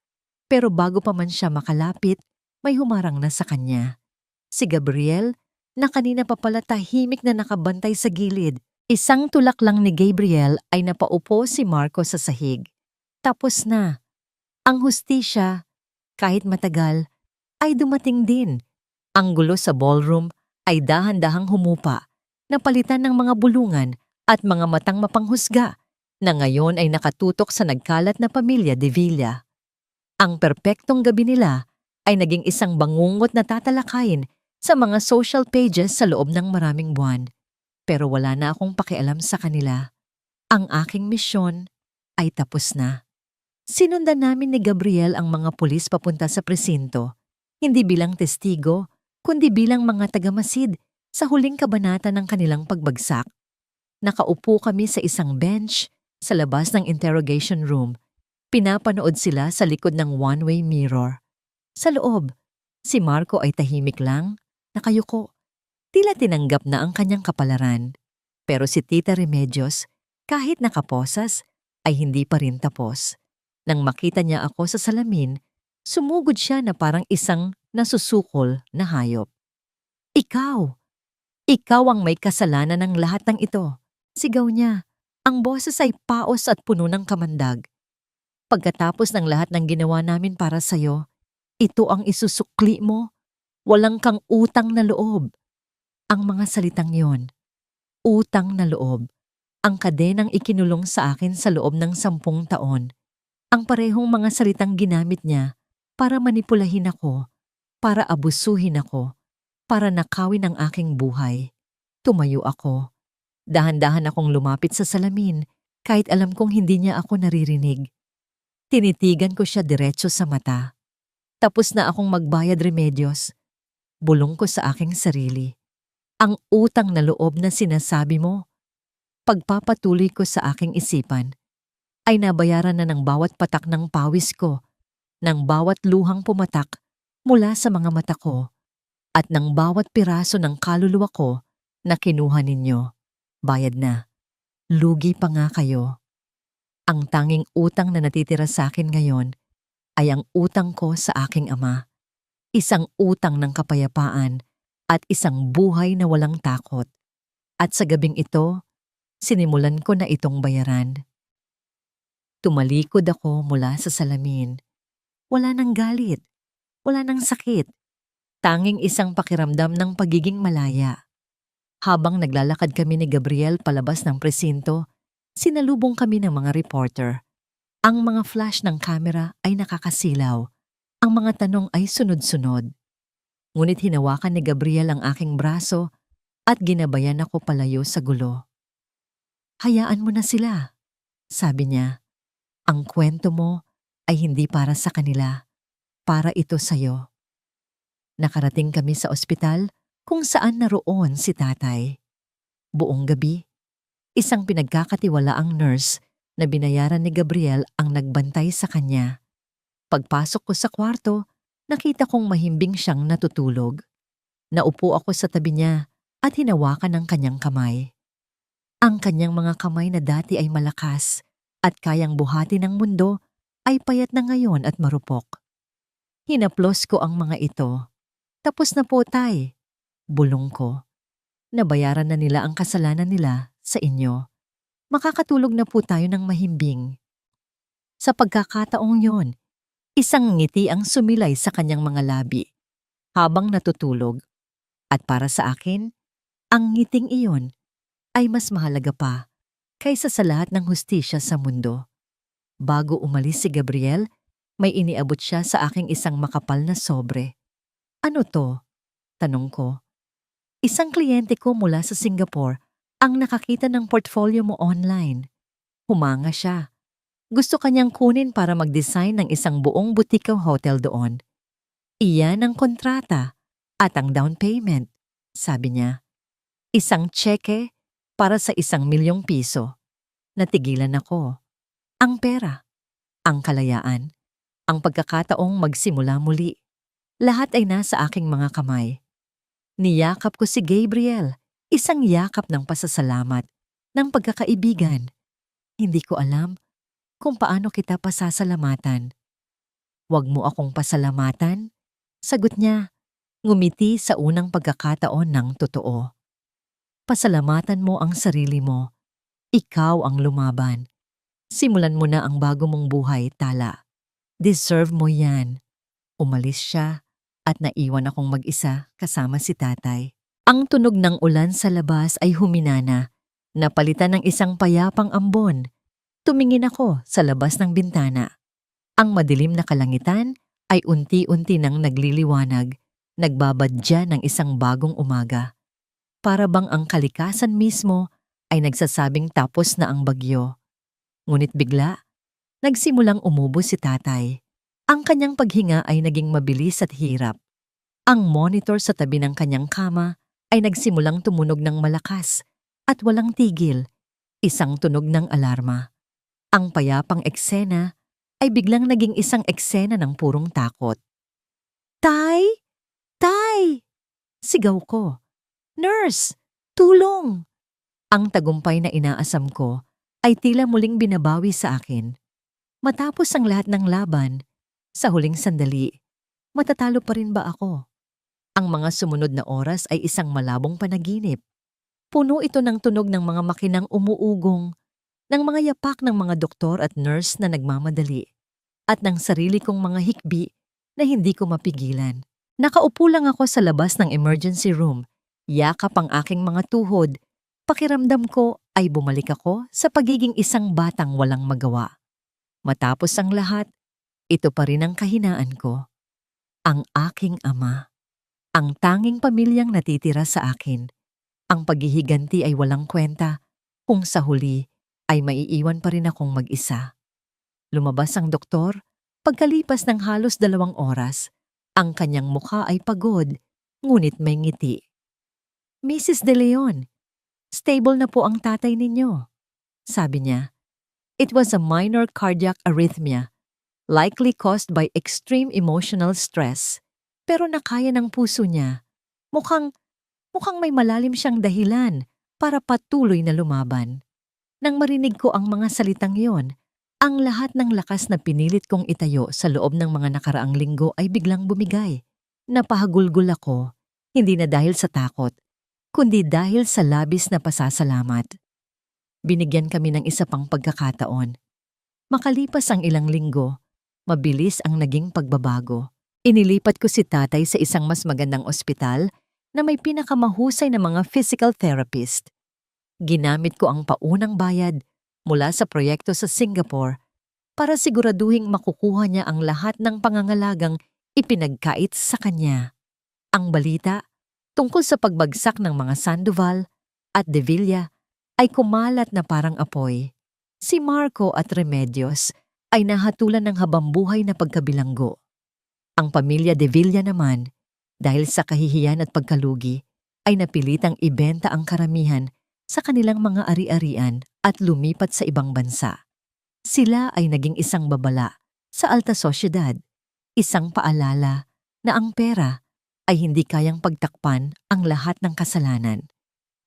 Pero bago pa man siya makalapit, may humarang na sa kanya. Si Gabriel, na kanina pa pala tahimik na nakabantay sa gilid. Isang tulak lang ni Gabriel ay napaupo si Marco sa sahig. Tapos na. Ang hustisya, kahit matagal, ay dumating din. Ang gulo sa ballroom ay dahan-dahang humupa, napalitan ng mga bulungan at mga matang mapanghusga na ngayon ay nakatutok sa nagkalat na pamilya de Villa. Ang perpektong gabi nila ay naging isang bangungot na tatalakayin sa mga social pages sa loob ng maraming buwan. Pero wala na akong pakialam sa kanila. Ang aking misyon ay tapos na. Sinundan namin ni Gabriel ang mga pulis papunta sa presinto, hindi bilang testigo, kundi bilang mga tagamasid sa huling kabanata ng kanilang pagbagsak. Nakaupo kami sa isang bench sa labas ng interrogation room. Pinapanood sila sa likod ng one-way mirror. Sa loob, si Marco ay tahimik lang, nakayuko. Tila tinanggap na ang kanyang kapalaran. Pero si Tita Remedios, kahit nakaposas, ay hindi pa rin tapos. Nang makita niya ako sa salamin, sumugod siya na parang isang nasusukol na hayop. Ikaw! Ikaw ang may kasalanan ng lahat ng ito. Sigaw niya. Ang boses ay paos at puno ng kamandag. Pagkatapos ng lahat ng ginawa namin para sa'yo, ito ang isusukli mo. Walang kang utang na loob. Ang mga salitang yon, utang na loob, ang kadenang ikinulong sa akin sa loob ng 10 taon. Ang parehong mga salitang ginamit niya para manipulahin ako, para abusuhin ako, para nakawin ang aking buhay. Tumayo ako. Dahan-dahan akong lumapit sa salamin kahit alam kong hindi niya ako naririnig. Tinitigan ko siya diretso sa mata. Tapos na akong magbayad, Remedios. Bulong ko sa aking sarili. Ang utang na loob na sinasabi mo, pagpapatuloy ko sa aking isipan, ay nabayaran na ng bawat patak ng pawis ko, ng bawat luhang pumatak mula sa mga mata ko, at ng bawat piraso ng kaluluwa ko na kinuha ninyo. Bayad na. Lugi pa nga kayo. Ang tanging utang na natitira sa akin ngayon ay ang utang ko sa aking ama. Isang utang ng kapayapaan at isang buhay na walang takot. At sa gabing ito, Sinimulan ko na itong bayaran. Tumalikod ako mula sa salamin. Wala nang galit, wala nang sakit. Tanging isang pakiramdam ng pagiging malaya. Habang naglalakad kami ni Gabriel palabas ng presinto, sinalubong kami ng mga reporter. Ang mga flash ng kamera ay nakakasilaw. Ang mga tanong ay sunod-sunod. Ngunit hinawakan ni Gabriel ang aking braso at ginabayan ako palayo sa gulo. "Hayaan mo na sila," sabi niya. "Ang kwento mo ay hindi para sa kanila, para ito sa'yo." Nakarating kami sa ospital kung saan naroon si tatay. Buong gabi, isang pinagkakatiwalaang nurse na binayaran ni Gabriel ang nagbantay sa kanya. Pagpasok ko sa kwarto, nakita kong mahimbing siyang natutulog. Naupo ako sa tabi niya at hinawakan ang kanyang kamay. Ang kanyang mga kamay na dati ay malakas at kayang buhatin ng mundo ay payat na ngayon at marupok. Hinaplos ko ang mga ito. "Tapos na po, tay," bulong ko. "Nabayaran na nila ang kasalanan nila sa inyo. Makakatulog na po tayo ng mahimbing." Sa pagkakataong yon, isang ngiti ang sumilay sa kanyang mga labi habang natutulog. At para sa akin, ang ngiting iyon ay mas mahalaga pa kaysa sa lahat ng hustisya sa mundo. Bago umalis si Gabriel, may iniabot siya sa aking isang makapal na sobre. "Ano to?" tanong ko. "Isang kliyente ko mula sa Singapore ang nakakita ng portfolio mo online." Humanga siya. Gusto kanyang kunin para mag-design ng isang buong butika hotel doon. "Iyan ang kontrata at ang down payment," sabi niya. "Isang tseke para sa 1,000,000 piso. Natigilan ako. Ang pera, ang kalayaan, ang pagkakataong magsimula muli. Lahat ay nasa aking mga kamay. Niyakap ko si Gabriel, isang yakap ng pasasalamat, ng pagkakaibigan. Hindi ko alam kung paano kita pasasalamatan. "Huwag mo akong pasalamatan," sagot niya, ngumiti sa unang pagkakataon ng totoo. "Pasalamatan mo ang sarili mo. Ikaw ang lumaban. Simulan mo na ang bago mong buhay, Tala. Deserve mo yan." Umalis siya at naiwan akong mag-isa kasama si tatay. Ang tunog ng ulan sa labas ay huminana, napalitan ng isang payapang ambon. Tumingin ako sa labas ng bintana. Ang madilim na kalangitan ay unti-unti nang nagliliwanag, nagbabadya ng isang bagong umaga. Para bang ang kalikasan mismo ay nagsasabing tapos na ang bagyo. Ngunit bigla, nagsimulang umubo si tatay. Ang kanyang paghinga ay naging mabilis at hirap. Ang monitor sa tabi ng kanyang kama ay nagsimulang tumunog ng malakas at walang tigil, isang tunog ng alarma. Ang payapang eksena ay biglang naging isang eksena ng purong takot. "Tay! Tay!" sigaw ko. "Nurse! Tulong!" Ang tagumpay na inaasam ko ay tila muling binabawi sa akin. Matapos ang lahat ng laban, sa huling sandali, matatalo pa rin ba ako? Ang mga sumunod na oras ay isang malabong panaginip. Puno ito ng tunog ng mga makinang umuugong, ng mga yapak ng mga doktor at nurse na nagmamadali, at ng sarili kong mga hikbi na hindi ko mapigilan. Nakaupo lang ako sa labas ng emergency room, yakap ang aking mga tuhod. Pakiramdam ko ay bumalik ako sa pagiging isang batang walang magawa. Matapos ang lahat, ito pa rin ang kahinaan ko. Ang aking ama. Ang tanging pamilyang natitira sa akin. Ang paghihiganti ay walang kwenta kung sa huli ay maiiwan pa rin akong mag-isa. Lumabas ang doktor, pagkalipas ng halos 2 oras, ang kanyang mukha ay pagod, ngunit may ngiti. "Mrs. De Leon, stable na po ang tatay ninyo," sabi niya. "It was a minor cardiac arrhythmia, likely caused by extreme emotional stress. Pero nakaya ng puso niya. Mukhang may malalim siyang dahilan para patuloy na lumaban." Nang marinig ko ang mga salitang yon, ang lahat ng lakas na pinilit kong itayo sa loob ng mga nakaraang linggo ay biglang bumigay. Napahagulgol ako, hindi na dahil sa takot, kundi dahil sa labis na pasasalamat. Binigyan kami ng isa pang pagkakataon. Makalipas ang ilang linggo, mabilis ang naging pagbabago. Inilipat ko si tatay sa isang mas magandang ospital na may pinakamahusay na mga physical therapist. Ginamit ko ang paunang bayad mula sa proyekto sa Singapore para siguraduhing makukuha niya ang lahat ng pangangalagang ipinagkait sa kanya. Ang balita tungkol sa pagbagsak ng mga Sandoval at De Villa ay kumalat na parang apoy. Si Marco at Remedios ay nahatulan ng habambuhay na pagkabilanggo. Ang pamilya De Villa naman, dahil sa kahihiyan at pagkalugi, ay napilitang ibenta ang karamihan sa kanilang mga ari-arian at lumipat sa ibang bansa. Sila ay naging isang babala sa alta sosyedad, isang paalala na ang pera ay hindi kayang pagtakpan ang lahat ng kasalanan.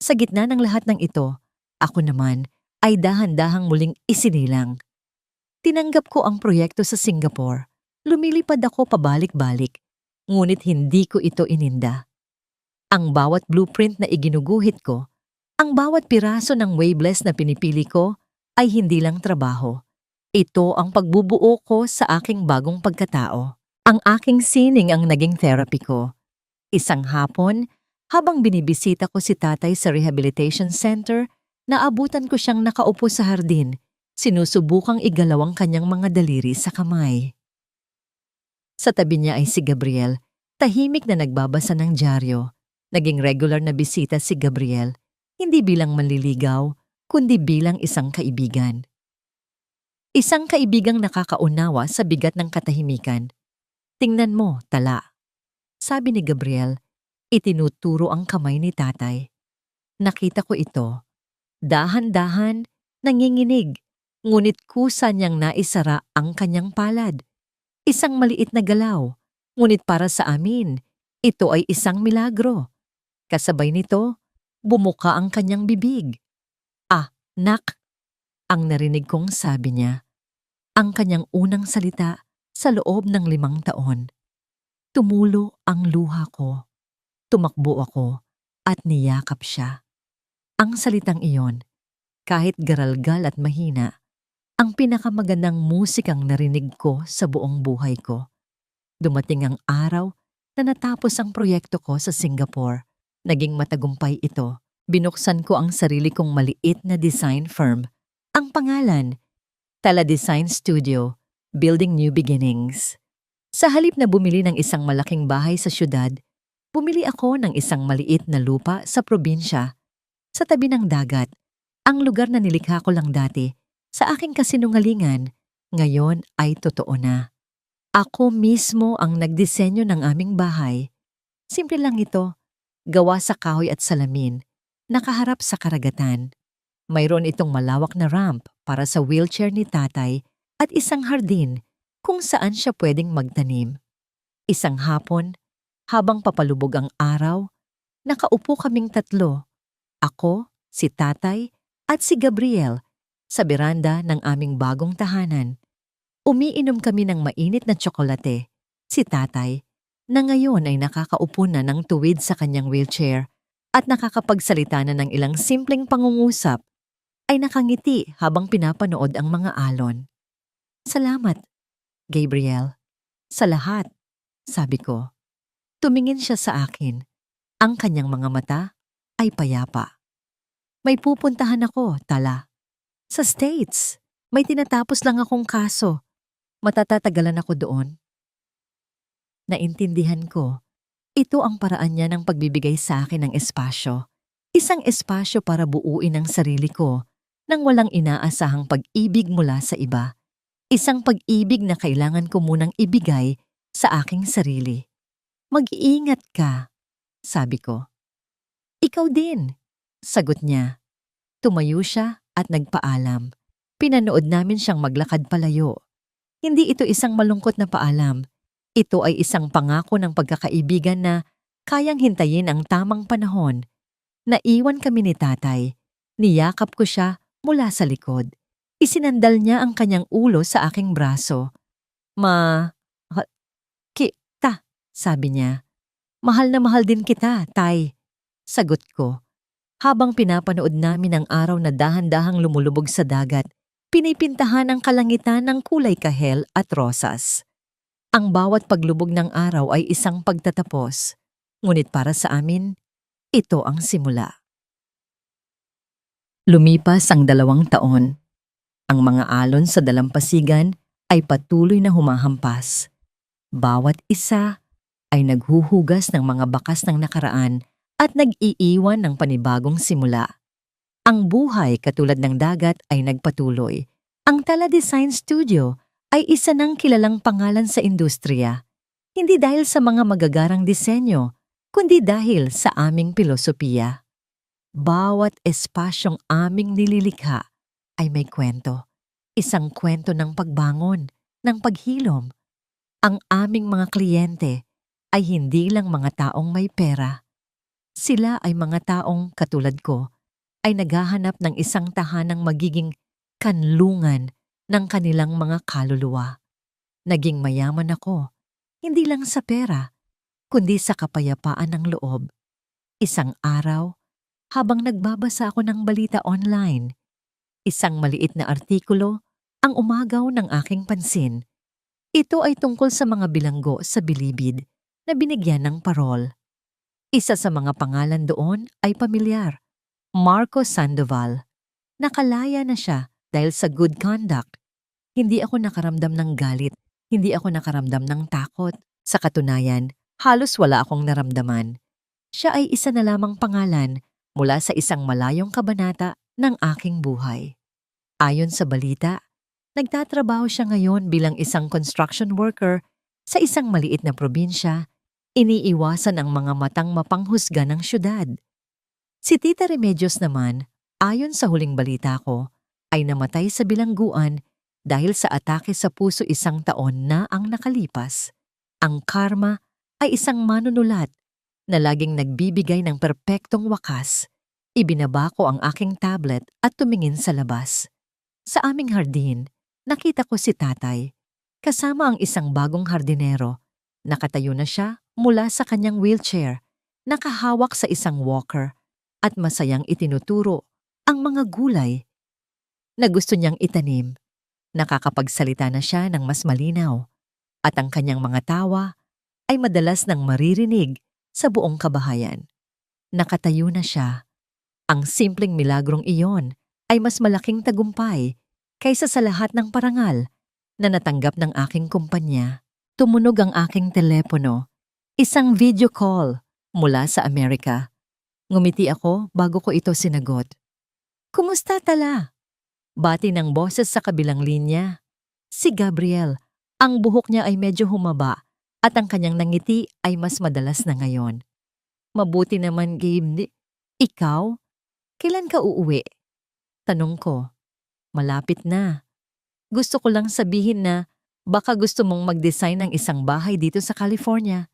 Sa gitna ng lahat ng ito, ako naman ay dahan-dahang muling isinilang. Tinanggap ko ang proyekto sa Singapore. Lumilipad ako pabalik-balik, ngunit hindi ko ito ininda. Ang bawat blueprint na iginuguhit ko, ang bawat piraso ng waveless na pinipili ko ay hindi lang trabaho. Ito ang pagbubuo ko sa aking bagong pagkatao. Ang aking sining ang naging therapy ko. Isang hapon, habang binibisita ko si tatay sa rehabilitation center, naabutan ko siyang nakaupo sa hardin, sinusubukang igalaw ang kanyang mga daliri sa kamay. Sa tabi niya ay si Gabriel, tahimik na nagbabasa ng dyaryo. Naging regular na bisita si Gabriel, hindi bilang manliligaw, kundi bilang isang kaibigan. Isang kaibigang nakakaunawa sa bigat ng katahimikan. Tingnan mo, tala. Sabi ni Gabriel, itinuturo ang kamay ni tatay. Nakita ko ito. Dahan-dahan, nanginginig, ngunit kusa niyang naisara ang kanyang palad. Isang maliit na galaw, ngunit para sa amin, ito ay isang milagro. Kasabay nito, bumuka ang kanyang bibig. Ah, nak, ang narinig kong sabi niya. Ang kanyang unang salita sa loob ng 5 taon. Tumulo ang luha ko. Tumakbo ako at niyakap siya. Ang salitang iyon, kahit garalgal at mahina, ang pinakamagandang musikang narinig ko sa buong buhay ko. Dumating ang araw na natapos ang proyekto ko sa Singapore. Naging matagumpay ito. Binuksan ko ang sarili kong maliit na design firm. Ang pangalan, Tala Design Studio, Building New Beginnings. Sa halip na bumili ng isang malaking bahay sa syudad, bumili ako ng isang maliit na lupa sa probinsya, sa tabi ng dagat. Ang lugar na nilikha ko lang dati, sa aking kasinungalingan, ngayon ay totoo na. Ako mismo ang nagdisenyo ng aming bahay. Simple lang ito, gawa sa kahoy at salamin, nakaharap sa karagatan. Mayroon itong malawak na ramp para sa wheelchair ni tatay at isang hardin kung saan siya pwedeng magtanim. Isang hapon, habang papalubog ang araw, nakaupo kaming 3, ako, si tatay, at si Gabriel, sa beranda ng aming bagong tahanan. Umiinom kami ng mainit na tsokolate. Si tatay, na ngayon ay nakakaupo na ng tuwid sa kanyang wheelchair at nakakapagsalita na ng ilang simpleng pangungusap, ay nakangiti habang pinapanood ang mga alon. Salamat, Gabriel. Sa lahat, sabi ko. Tumingin siya sa akin. Ang kanyang mga mata ay payapa. May pupuntahan ako, Tala. Sa States. May tinatapos lang akong kaso. Matatatagalan ako doon. Naintindihan ko. Ito ang paraan niya ng pagbibigay sa akin ng espasyo. Isang espasyo para buuin ang sarili ko nang walang inaasahang pag-ibig mula sa iba. Isang pag-ibig na kailangan ko munang ibigay sa aking sarili. Mag-iingat ka, sabi ko. Ikaw din, sagot niya. Tumayo siya at nagpaalam. Pinanood namin siyang maglakad palayo. Hindi ito isang malungkot na paalam. Ito ay isang pangako ng pagkakaibigan na kayang hintayin ang tamang panahon. Naiwan kami ni tatay. Niyakap ko siya mula sa likod. Isinandal niya ang kanyang ulo sa aking braso. Sabi niya. Mahal na mahal din kita, tay. Sagot ko. Habang pinapanood namin ang araw na dahan-dahang lumulubog sa dagat, pinipintahan ang kalangitan ng kulay kahel at rosas. Ang bawat paglubog ng araw ay isang pagtatapos, ngunit para sa amin, ito ang simula. Lumipas ang 2 taon. Ang mga alon sa dalampasigan ay patuloy na humahampas. Bawat isa ay naghuhugas ng mga bakas ng nakaraan at nag-iiwan ng panibagong simula. Ang buhay katulad ng dagat ay nagpatuloy. Ang Tala Design Studio ay isa ng kilalang pangalan sa industriya, hindi dahil sa mga magagarang disenyo, kundi dahil sa aming pilosopiya. Bawat espasyong aming nililikha ay may kwento. Isang kwento ng pagbangon, ng paghilom. Ang aming mga kliyente ay hindi lang mga taong may pera. Sila ay mga taong katulad ko ay naghahanap ng isang tahanang magiging kanlungan ng kanilang mga kaluluwa. Naging mayaman ako, hindi lang sa pera, kundi sa kapayapaan ng loob. Isang araw, habang nagbabasa ako ng balita online, isang maliit na artikulo ang umagaw ng aking pansin. Ito ay tungkol sa mga bilanggo sa bilibid na binigyan ng parol. Isa sa mga pangalan doon ay pamilyar, Marco Sandoval. Nakalaya na siya dahil sa good conduct. Hindi ako nakaramdam ng galit, hindi ako nakaramdam ng takot. Sa katunayan, halos wala akong naramdaman. Siya ay isa na lamang pangalan mula sa isang malayong kabanata ng aking buhay. Ayon sa balita, nagtatrabaho siya ngayon bilang isang construction worker sa isang maliit na probinsya. Iniiwasan ang mga matang mapanghusga ng syudad. Si Tita Remedios naman, ayon sa huling balita ko, ay namatay sa bilangguan dahil sa atake sa puso 1 taon na ang nakalipas. Ang karma ay isang manunulat na laging nagbibigay ng perpektong wakas. Ibinaba ko ang aking tablet at tumingin sa labas. Sa aming hardin, nakita ko si tatay, kasama ang isang bagong hardinero. Nakatayo na siya mula sa kanyang wheelchair, nakahawak sa isang walker, at masayang itinuturo ang mga gulay na gusto niyang itanim. Nakakapagsalita na siya ng mas malinaw, at ang kanyang mga tawa ay madalas nang maririnig sa buong kabahayan. Nakatayo na siya. Ang simpleng milagrong iyon ay mas malaking tagumpay kaysa sa lahat ng parangal na natanggap ng aking kumpanya. Tumunog ang aking telepono. Isang video call mula sa Amerika. Ngumiti ako bago ko ito sinagot. Kumusta tala? Bati ng boses sa kabilang linya. Si Gabriel, ang buhok niya ay medyo humaba at ang kanyang nangiti ay mas madalas na ngayon. Mabuti naman, Gabe. Ikaw? Kailan ka uuwi? Tanong ko. Malapit na. Gusto ko lang sabihin na baka gusto mong mag-design ng isang bahay dito sa California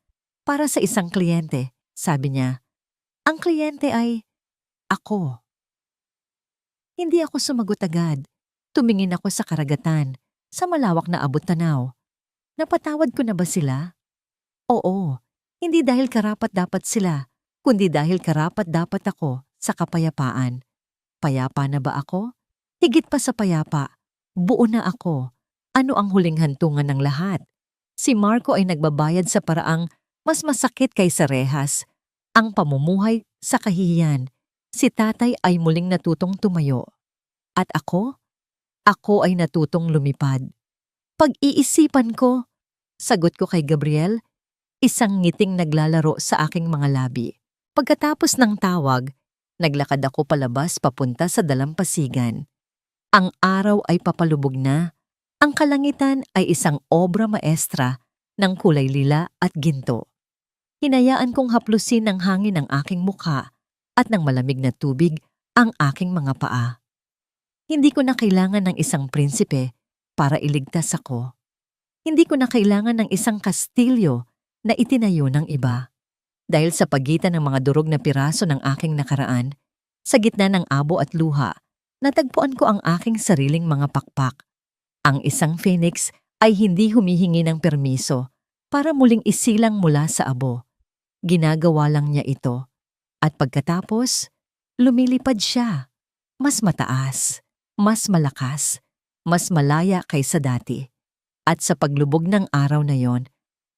para sa isang kliyente, sabi niya. Ang kliyente ay ako. Hindi ako sumagot agad. Tumingin ako sa karagatan, sa malawak na abot-tanaw. Napatawad ko na ba sila? Oo, hindi dahil karapat-dapat sila, kundi dahil karapat-dapat ako sa kapayapaan. Payapa na ba ako? Higit pa sa payapa, buo na ako. Ano ang huling hantungan ng lahat? Si Marco ay nagbabayad sa paraang mas masakit kaysa rehas. Ang pamumuhay sa kahihiyan. Si tatay ay muling natutong tumayo. At ako? Ako ay natutong lumipad. Pag-iisipan ko, sagot ko kay Gabriel, isang ngiting naglalaro sa aking mga labi. Pagkatapos ng tawag, naglakad ako palabas papunta sa dalampasigan. Ang araw ay papalubog na. Ang kalangitan ay isang obra maestra ng kulay lila at ginto. Hinayaan kong haplusin ng hangin ang aking mukha at ng malamig na tubig ang aking mga paa. Hindi ko na kailangan ng isang prinsipe para iligtas ako. Hindi ko na kailangan ng isang kastilyo na itinayo ng iba. Dahil sa pagitan ng mga durog na piraso ng aking nakaraan, sa gitna ng abo at luha, natagpuan ko ang aking sariling mga pakpak. Ang isang phoenix ay hindi humihingi ng permiso para muling isilang mula sa abo. Ginagawa lang niya ito. At pagkatapos, Lumilipad siya. Mas mataas, mas malakas, mas malaya kaysa dati. At sa paglubog ng araw na yon,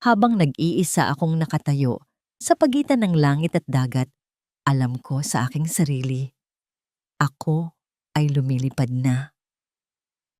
habang nag-iisa akong nakatayo sa pagitan ng langit at dagat, alam ko sa aking sarili, ako ay lumilipad na.